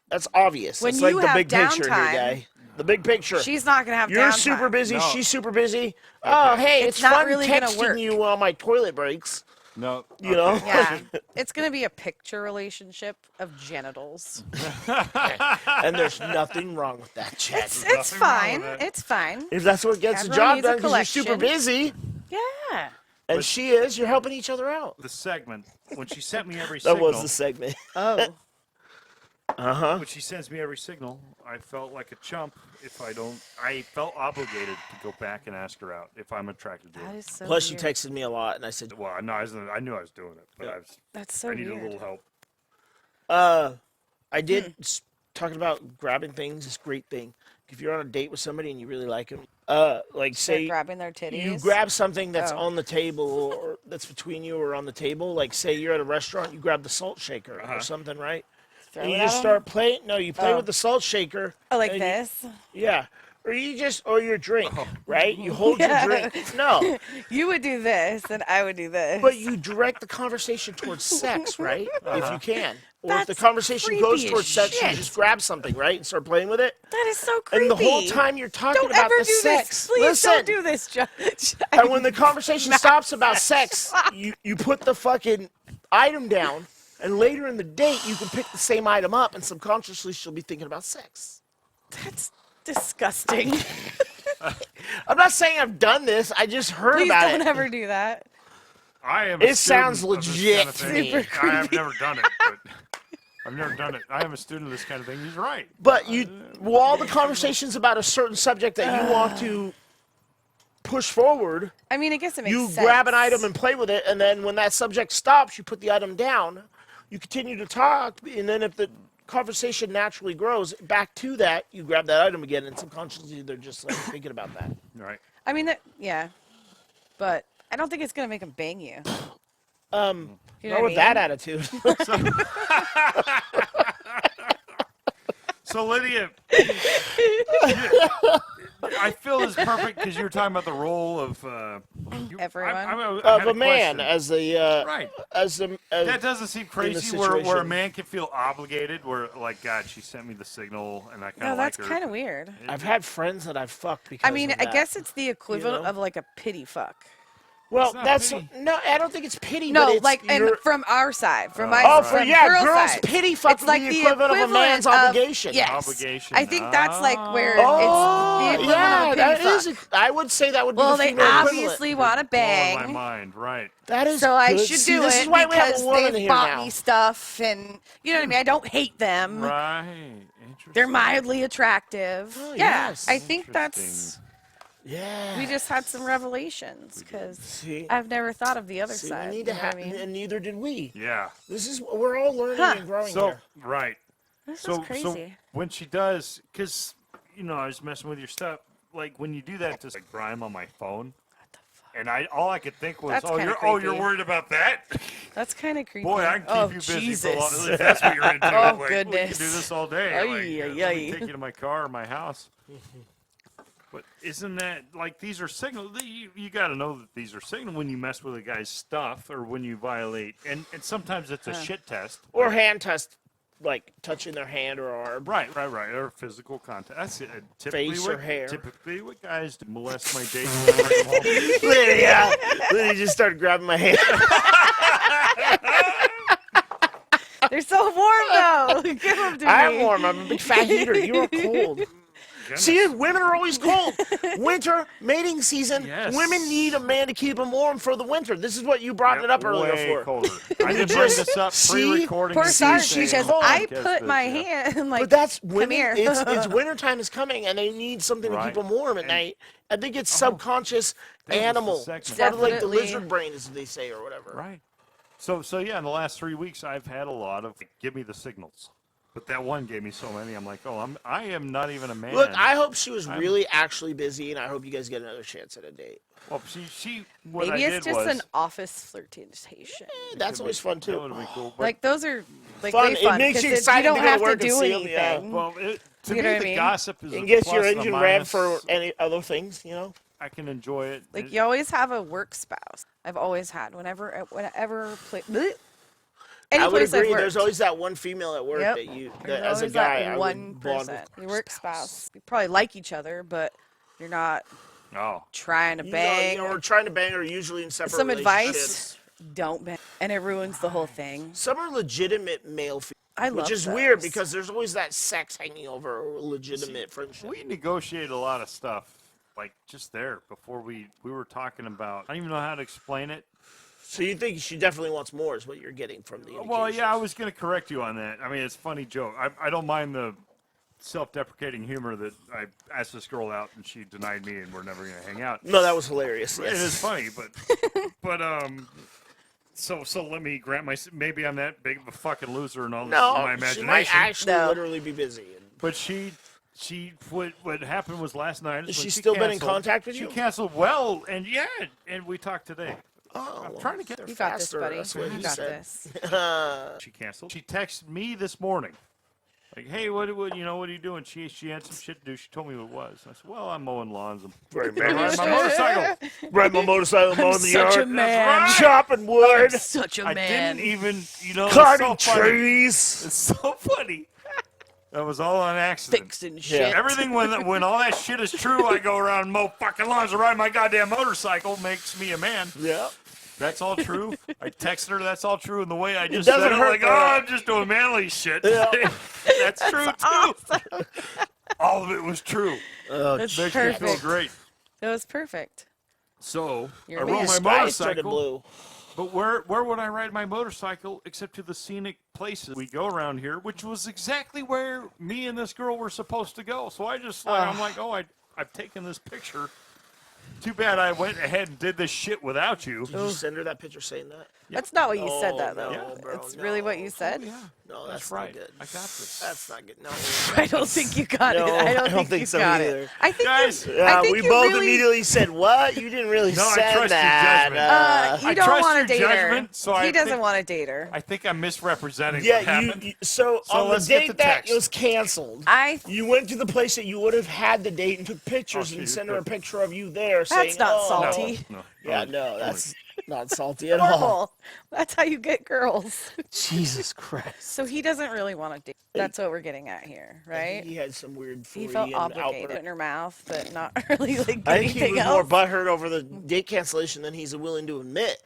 That's obvious. When That's like you the have big picture downtime, here, guy. The big picture. She's not going to have You're downtime. super busy. No. She's super busy. Oh, hey, It's it's, not fun really gonna texting work. you on my toilet breaks. No, You know? Yeah. It's going to be a picture relationship of genitals. And there's nothing wrong with that, Chet. It's nothing wrong fine. with it. It's fine. If that's what gets the Everyone job needs a done because you're super collection. busy, Yeah. and she is, you're helping each other out. the segment when she sent me every That signal. was the segment. Oh. Uh-huh. When she sends me every signal, I felt like a chump if I don't. I felt obligated to go back and ask her out if I'm attracted to That her. is so Plus, you weird. texted me a lot, and I said, Well, no, I knew I was doing it, but That's so I needed weird. a little help. I did talking about grabbing things is a great thing. if you're on a date with somebody and you really like them, like Start say grabbing their titties. you grab something that's Oh. on the table or that's between you or on the table. Like say you're at a restaurant, you grab the salt shaker or something, right? Throw And it you at just 'em? start playing. No, you play Oh. with the salt shaker. Oh, like and this. Yeah. Or your drink, right? You hold Yeah. your drink. No, You would do this, and I would do this. but you direct the conversation towards sex, right? If you can. Or if the That's conversation goes creepy towards as sex, you shit. just grab something, right? And start playing with it. That is so creepy. And the whole time you're talking don't about ever the do sex. this. Please Listen. don't do this, Judge. And when the conversation stops about sex, you put the fucking item down, and later in the date, you can pick the same item up, and subconsciously she'll be thinking about sex. That's disgusting. I'm not saying I've done this. I just heard Please about don't it. ever do that. I am. A It sounds student of this legit kind of to thing. me. Super I have creepy. never done it, but I've never done it. I am a student of this kind of thing. He's right. But while the conversation's about a certain subject that you want to push forward, I mean, I guess it makes you sense. grab an item and play with it, and then when that subject stops, you put the item down. You continue to talk, and then if the conversation naturally grows, back to that, you grab that item again, and subconsciously they're just like thinking about that. Right. I mean, yeah. But I don't think it's going to make him bang you. You know Not what with I that mean? attitude. So Lydia, I feel this perfect because you were talking about the role of Everyone. I Of had a man question. as the Right. as That doesn't seem crazy where a situation. man can feel obligated, where like, God, she sent me the signal and I kind No, of that's like her. kind of weird. I've had friends that I've fucked because I mean, of I that. guess it's the equivalent know? of like a pity fuck. Well, not that's pity. no. I don't think it's pity. No, but it's like, and your- from our side, from my Oh, from for yeah, girls' girls side, pity fuck it's would like be the equivalent of a man's obligation. Yes, Obligation. I think that's like where Oh, it's the equivalent yeah, of a that pity is. fuck. I would say that would be Well, the they female equivalent. obviously want to Blowing my bang, mind, right? That is so I good. should See, do this it is why we have because a woman they've here bought now. me stuff, and you know what I mean. I don't hate them. Right. Interesting. They're mildly attractive. Oh, yeah, yes. I think that's. Interesting. Yeah. We just had some revelations because See, I've never thought of the other see, side. we need you to know have, what I mean? and neither did we. Yeah. This is we're all learning Huh. and growing So here. right. This So is crazy. so when she does, because I was messing with your stuff. Like when you do that, just like grime on my phone, What the fuck? and all I could think was, That's kinda you're creepy. worried about that? That's kind of creepy. Boy, I can keep oh, you busy Jesus. for a long. If that's what you're into. Oh, like, We goodness. can do this all day. Ay, Like, ay, let me ay. take you to my car or my house. But isn't that like these are signals? You got to know that these are signals when you mess with a guy's stuff or when you violate. And sometimes it's a shit test. Or hand test, like touching their hand or arm. Right. Or physical contact. That's it. Typically Face or hair. Typically, what guys do, molest my date. when I bring them home. Lydia just started grabbing my hand. They're so warm though. Give them to me. I'm warm. I'm a big fat heater. You are cold. See, women are always cold. Winter, mating season, Yes. women need a man to keep them warm for the winter. This is what you brought it up earlier Way for. colder. I didn't bring this up See? pre-recording. Poor and Sarge, she's because cold. I Podcast put this, my yeah. hand like, But that's come women. here. It's wintertime is coming, and they need something to Right. keep them warm at And- night. I think it's subconscious That was the animal. segment. It's part of like the Definitely. lizard brain, as they say, or whatever. Right. So yeah, in the last 3 weeks, I've had a lot of give me the signals. But that one gave me so many. I'm like, I am not even a man. Look, I hope she was really actually busy, and I hope you guys get another chance at a date. Well, she what Maybe I it's did just was an office flirtation. That's always fun that too. would have been cool. But, Like those are like Fun. way It fun makes you 'cause excited you don't to go to have work to and do see 'em, yeah. anything. well, to You me, know what I the mean? gossip is It a gets your plus and a engine revved for minus. any other things, you know. I can enjoy it. Like you always have a work spouse. I've always had whenever any I would place I've agree. worked. There's always that one female at work Yep. that you, There's that as a always guy, that I one would bond person, with. your work spouse. You probably like each other, but you're not Oh, trying to You know, bang. or trying to bang are usually in separate Some relationships. advice: don't bang, and it ruins the whole thing. Some are legitimate male females. I love Which is weird those. because there's always that sex hanging over a legitimate friendship. we negotiated a lot of stuff. Like just there before we were talking about. I don't even know how to explain it. So you think she definitely wants more is what you're getting from the Well, yeah, I indications. was going to correct you on that. I mean, it's a funny joke. I don't mind the self-deprecating humor that I asked this girl out and she denied me and we're never going to hang out. No, that was hilarious. It Yes. is funny, but so let me grant maybe I'm that big of a fucking loser and all this is my No, she imagination. might actually No. literally be busy. But she what happened was last night. Has when she still been in canceled- contact with She you? canceled well, and and we talked today. Oh, I'm trying to get her. You got this, faster, buddy. that's what You he got said. this. She canceled. She texted me this morning, like, "Hey, what are you doing?" She had some shit to do. She told me what it was. I said, "Well, I'm mowing lawns. I'm Right, riding man. my motorcycle." Ride my motorcycle, mowing the such a yard, man. That's right. chopping wood, Such a I man. didn't even, cutting it's so funny. trees. It's so funny. That was all on accident. Fixing shit. Everything when all that shit is true, I go around and mow fucking lawns and ride my goddamn motorcycle. Makes me a man. Yeah. That's all true. I texted her. That's all true. And the way I just doesn't said it, hurt like, though. I'm just doing manly shit. Yeah. That's true too. All of it was true. That's Makes me feel perfect. great. That was perfect. So You're I a rode man. my Sky started motorcycle. blue. But where would I ride my motorcycle except to the scenic places we go around here, which was exactly where me and this girl were supposed to go. So I just I'm like, I've taken this picture. Too bad I went ahead and did this shit without you. Did you send her that picture saying that? That's not what you said, Oh, that though. no, bro, It's really what you no. said. Yeah, No, that's that's right. not good. I got this. That's not good. No. I don't think you got No, it. I don't think you so got either. it. I think Guys, you, I think we you both really, immediately said, "What? You didn't really No, I say trust your that." judgment. You I don't trust want to your date her. judgment, so He I doesn't think- want to date her. I think I'm misrepresenting what yeah, happened. so So on the let's get date the that text. was canceled, I. you went to the place that you would have had the date and took pictures Oh, and shoot, sent her a but- picture of you there saying, That's not "Oh, salty. No. Yeah, Only- no, only- that's not salty at all. Horrible. That's how you get girls. Jesus Christ. So he doesn't really want to date. That's what we're getting at here, right? He had some weird He Freudian felt obligated outburst. in her mouth, but not really like I think he anything was else. more butthurt over the date cancellation than he's willing to admit.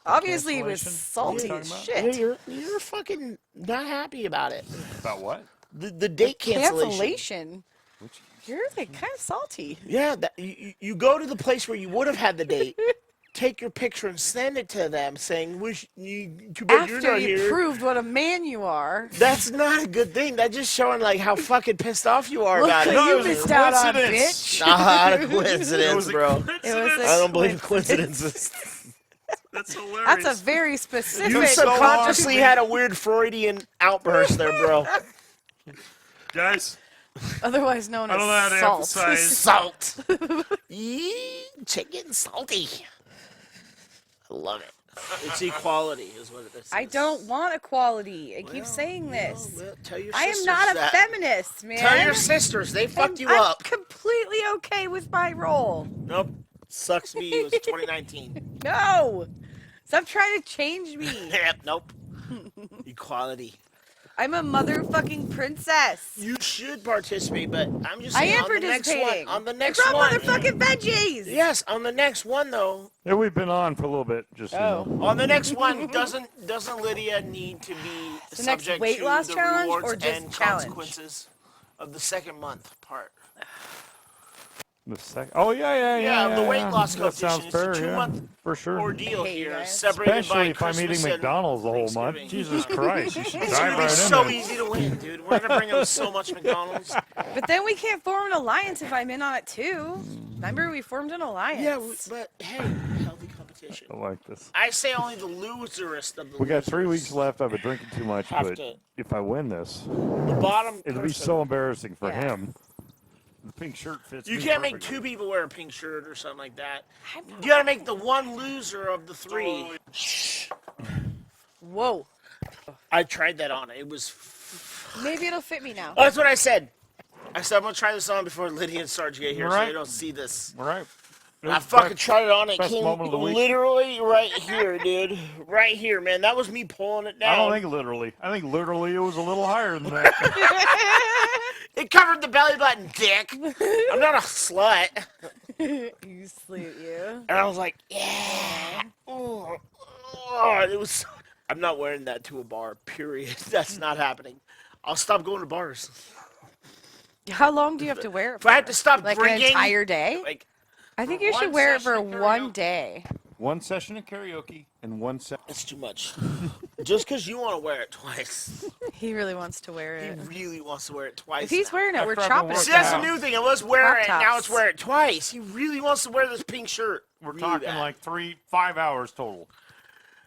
Obviously, he was Cancellation? salty What are you as talking Yeah, shit. you're fucking not happy about it. About what? The date cancellation. Cancellation. You're like kind of salty. Yeah, you go to the place where you would have had the date, take your picture and send it to them saying, "Wish you too bad you're After not you here." proved what a man you are. That's not a good thing. That's just showing like how fucking pissed off you are Look about what it. No, it you was a missed out on, coincidence. bitch. Not a It coincidence, was a bro. coincidence. It was a I don't believe in coincidence. coincidences. That's hilarious. That's a very specific. You so subconsciously long. had a weird Freudian outburst there, bro. Guys, otherwise known I as don't know how to salt. emphasize. Salt. Yee, chicken salty. I love it. It's equality, is what it is. I don't want equality. I keep saying this. Well, tell your I am sisters not a that. feminist, man. Tell your sisters they fucked you I'm up. completely okay with my role. Nope. Sucks me. It was 2019. No. Stop trying to change me. Yep. Nope. Equality. I'm a motherfucking princess. You should participate, but I'm just I saying am on the next participating. one. On the I next brought one. motherfucking veggies. Yes, on the next one though. Yeah, we've been on for a little bit. Just Oh. On the next one, doesn't Lydia need to be The next subject weight to loss the challenge rewards or just and challenge? consequences of the second month part? the Oh yeah. Yeah, the weight loss That sounds competition. It's a fair. Yeah, 2-month for sure. ordeal Hey, here, guys. separated Especially by if I'm Christmas eating and McDonald's the whole month. Thanksgiving. Jesus Christ, you should It's dive gonna be right so in there. easy to win, dude. We're gonna bring them so much McDonald's. But then we can't form an alliance if I'm in on it too. Remember, we formed an alliance. Yeah, but hey, healthy competition. I like this. I say only the loserest of the We got 3 losers. weeks left. I've been drinking too much, Have but to- if I win this, The bottom it'll be person. so embarrassing for Yeah. him. The pink shirt fits. You me can't make perfectly. 2 people wear a pink shirt or something like that. I'm not- You gotta make the one loser of the 3. Whoa. I tried that on. It was. Maybe it'll fit me now. Oh, that's what I said. I said I'm gonna try this on before Lydia and Sarge get here, so Right. they don't see this. All right. I fucking tried it on. It best came moment of the week. literally right here, dude. Right here, man. That was me pulling it down. I don't think literally. I think literally it was a little higher than that. It covered the belly button, dick. I'm not a slut. You sleep, you. And I was like, yeah. Oh, it was. I'm not wearing that to a bar. Period. That's not happening. I'll stop going to bars. How long do you have to wear it If for? I have to stop Like drinking, an entire day? like I think for you should one wear it for session of one karaoke. day. One session of karaoke and one session. it's too much. Just because you want to wear it twice, He really wants to wear he it. really wants to wear it twice. If he's now. wearing it, we're After I've chopping been it See, that's a down. new thing. I was wearing it, Crop now it's tops. wear it twice. He really wants to wear this pink shirt. We're Really talking bad. like 5 hours total.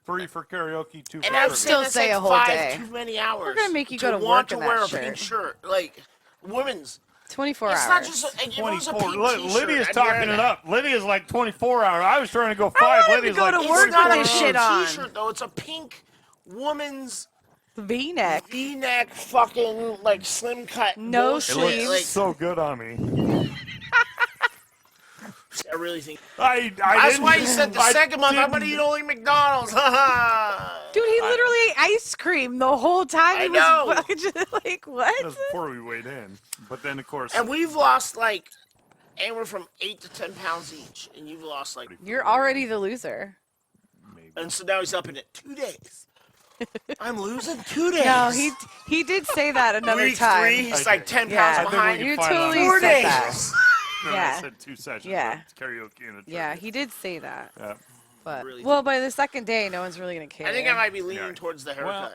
3 for karaoke, 2 for And I'm trivia. Still saying say that's a like whole 5 day. too many hours. gonna make you go to want work to in wear that a pink shirt. shirt, like women's. 24 It's hours. not just if it was a 24. pink t-shirt, Lydia's I'd wear talking it that. up. Lydia's like 24 hours. I was trying to go 5. wanted to Lydia's go like to It's work not with a this pink shit on. t-shirt though. It's a pink woman's V-neck. V-neck, fucking like slim cut. No bullshit. It looks sleeves. Like, so good on me. I really think I that's didn't, why he said the I second month I'm gonna didn't- eat only McDonald's. Dude, he literally ate ice cream the whole time. I He know. was just like, what? That was before we weighed in. But then, of course, And we've lost like anywhere from 8 to 10 pounds each, and you've lost like. You're already the loser. maybe. And so now he's up in it 2 days. I'm losing 2 days. No, he did say that another Week time. 3, he's I like did. 10 Yeah. pounds I think we behind. can You find it on totally 4 said days. that. No, Yeah. I said 2 sessions. Yeah. It's karaoke and a Yeah, trivia. he did say that. Yeah. But Really well, by the second day, no one's really gonna care. I think I might be leaning Yeah. towards the haircut. Well,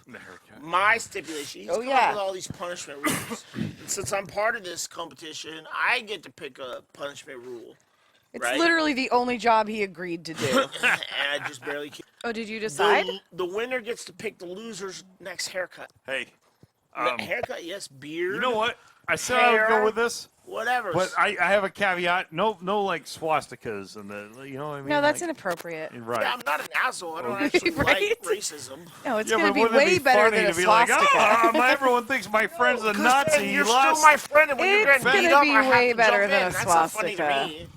the haircut. My stipulation, he's Oh, come yeah. up with all these punishment rules. And since I'm part of this competition, I get to pick a punishment rule. It's right? literally the only job he agreed to do. And I just barely keep. Oh, did you decide? The winner gets to pick the loser's next haircut. Hey, Haircut, yes. Beard. you know what? I said I would hair, go with this, Whatever. but I have a caveat. No, like swastikas and the, you know what I mean? No, that's like, inappropriate. right. Yeah, I'm not an asshole. I don't Okay. actually Right? like racism. No, it's Yeah, gonna but be wouldn't it way be better funny than a to be like, swastika. everyone thinks my friend's a 'Cause Nazi. then He you're lost. still my friend, and when you're It's getting beat gonna up, be I have way to better jump than in. a That's not funny to swastika. me.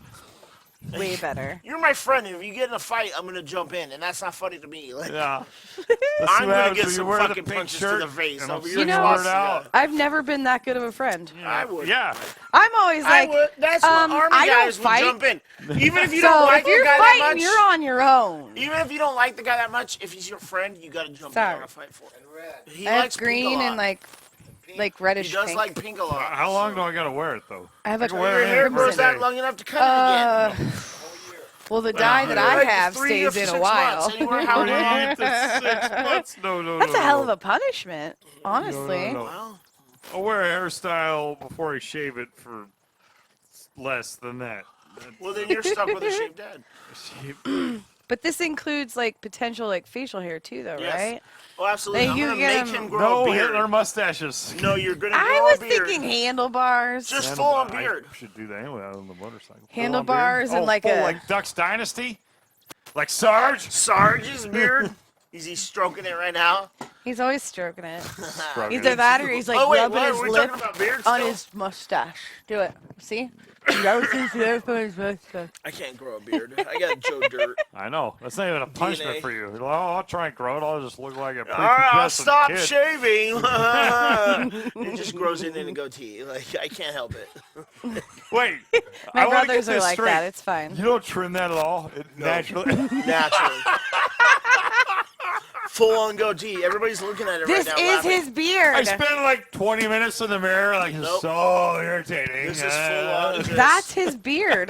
Way better. You're my friend, and if you get in a fight, I'm gonna jump in, and that's not funny to me. Like, Yeah. Let's see I'm what gonna happens get when you some wear the fucking pink punches to shirt the face and over I'll your know, swear it swastika. out. I've never been that good of a friend. I would. Yeah. I'm always I like, would. That's what army I don't guys would fight. jump in. Even if you so don't like if you're the guy fighting, that much. you're on your own. Even if you don't like the guy that much, if he's your friend, you gotta jump in on a fight for him. He I have likes pink a green lot. and like reddish He does pink. like pink a lot. How long do I gotta wear it though? I have a can wear Your it hair in grows for a that day. long enough to cut it again. Well, the dye that You're I like have 3 stays to in 6 a while. months, anywhere how 3 long? to 6 months? No. That's a hell of a punishment, honestly. No. Well, I'll wear a hairstyle before I shave it for less than that. well, then you're stuck with a shaved head. But this includes like potential like facial hair too, though, Yes. right? Oh, absolutely. Then I'm you gonna get make him- him grow No a beard. Hitler mustaches. No, you're gonna grow I was a beard. thinking handlebars, Just full on I beard. should do that anyway on the motorcycle. Full-on handlebars, beard? and like full, a. like Duck's Dynasty, like Sarge. Sarge's beard. Is he stroking it right now? He's always stroking it. Stroking Either it. that or he's like Oh, wait, rubbing what? his Are we lip talking about beard on still? his mustache. Do it. See? Rubbing his lip on his mustache. I can't grow a beard. I got Joe Dirt. I know. That's not even a punishment DNA. for you. Well, I'll try and grow it. I'll just look like a All right, I'll prepubescent stop kid. shaving. It just grows in a goatee. Like, I can't help it. Wait. My I wanna brothers get are this like straight. that. It's fine. You don't trim that at all. It naturally. Naturally. Full on goatee. Everybody's looking at it This right now. is laughing. his beard. I spent like 20 minutes in the mirror, like it's Nope. so irritating. This is full on. That's his beard.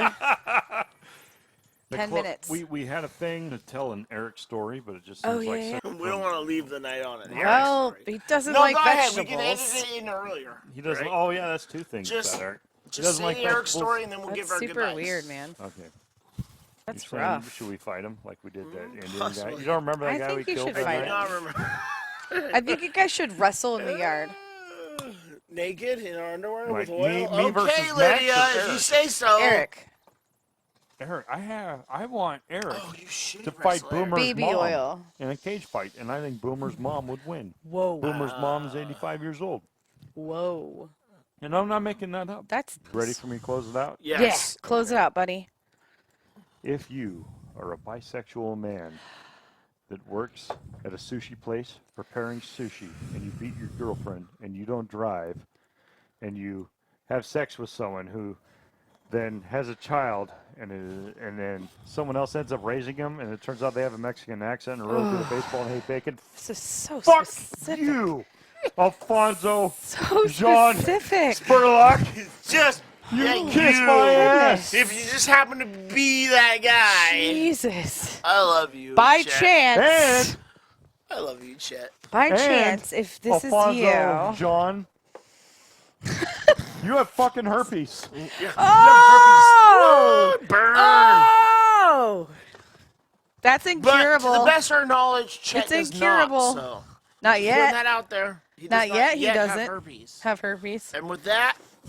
The 10 minutes. We had a thing to tell an Eric story, but it just Oh, seems like yeah, something We don't want to leave the night on it. Well, he doesn't No, like go ahead. We vegetables. can edit it in earlier. he doesn't. right? Oh yeah, that's two things Just- about Eric. He Just doesn't say like the Eric vegetables. story, and then we'll That's give our super goodbyes. weird, man. Okay. That's You're saying, rough. should we fight him like we did that Indian guy? possibly. You don't remember that I guy think we you killed should that I fight do night? not remember. I think you guys should wrestle in the yard. Naked in our underwear Like with oil. me versus Okay, Max Lydia, or if you Eric? say so. Eric, Eric, I want Eric Oh, you should to fight wrestle Eric. Boomer's baby mom oil. in a cage fight, and I think Boomer's mom would win. Whoa. Boomer's mom is 85 years old, Whoa. and I'm not making that up. That's Ready for me to close it out? Yeah. Yes. Close it out, buddy. If you are a bisexual man that works at a sushi place preparing sushi, and you beat your girlfriend, and you don't drive, and you have sex with someone who then has a child, and then someone else ends up raising him, and it turns out they have a Mexican accent and are really good at baseball and hate bacon. This is so Fuck specific. you, Alfonso So Jean specific. Spurlock. Just You yeah, kiss you. my ass. If you just happen to be that guy, Jesus. I love you. By Chet. chance. And I love you, Chet. By and chance, if this Alfonso is you. John, you have fucking herpes. Oh! Burn. Oh! That's But to incurable. the best of our knowledge, Chet It's does incurable. not. So Not putting yet. that out there. He Not does yet, he have doesn't. herpes. Have herpes. And with that,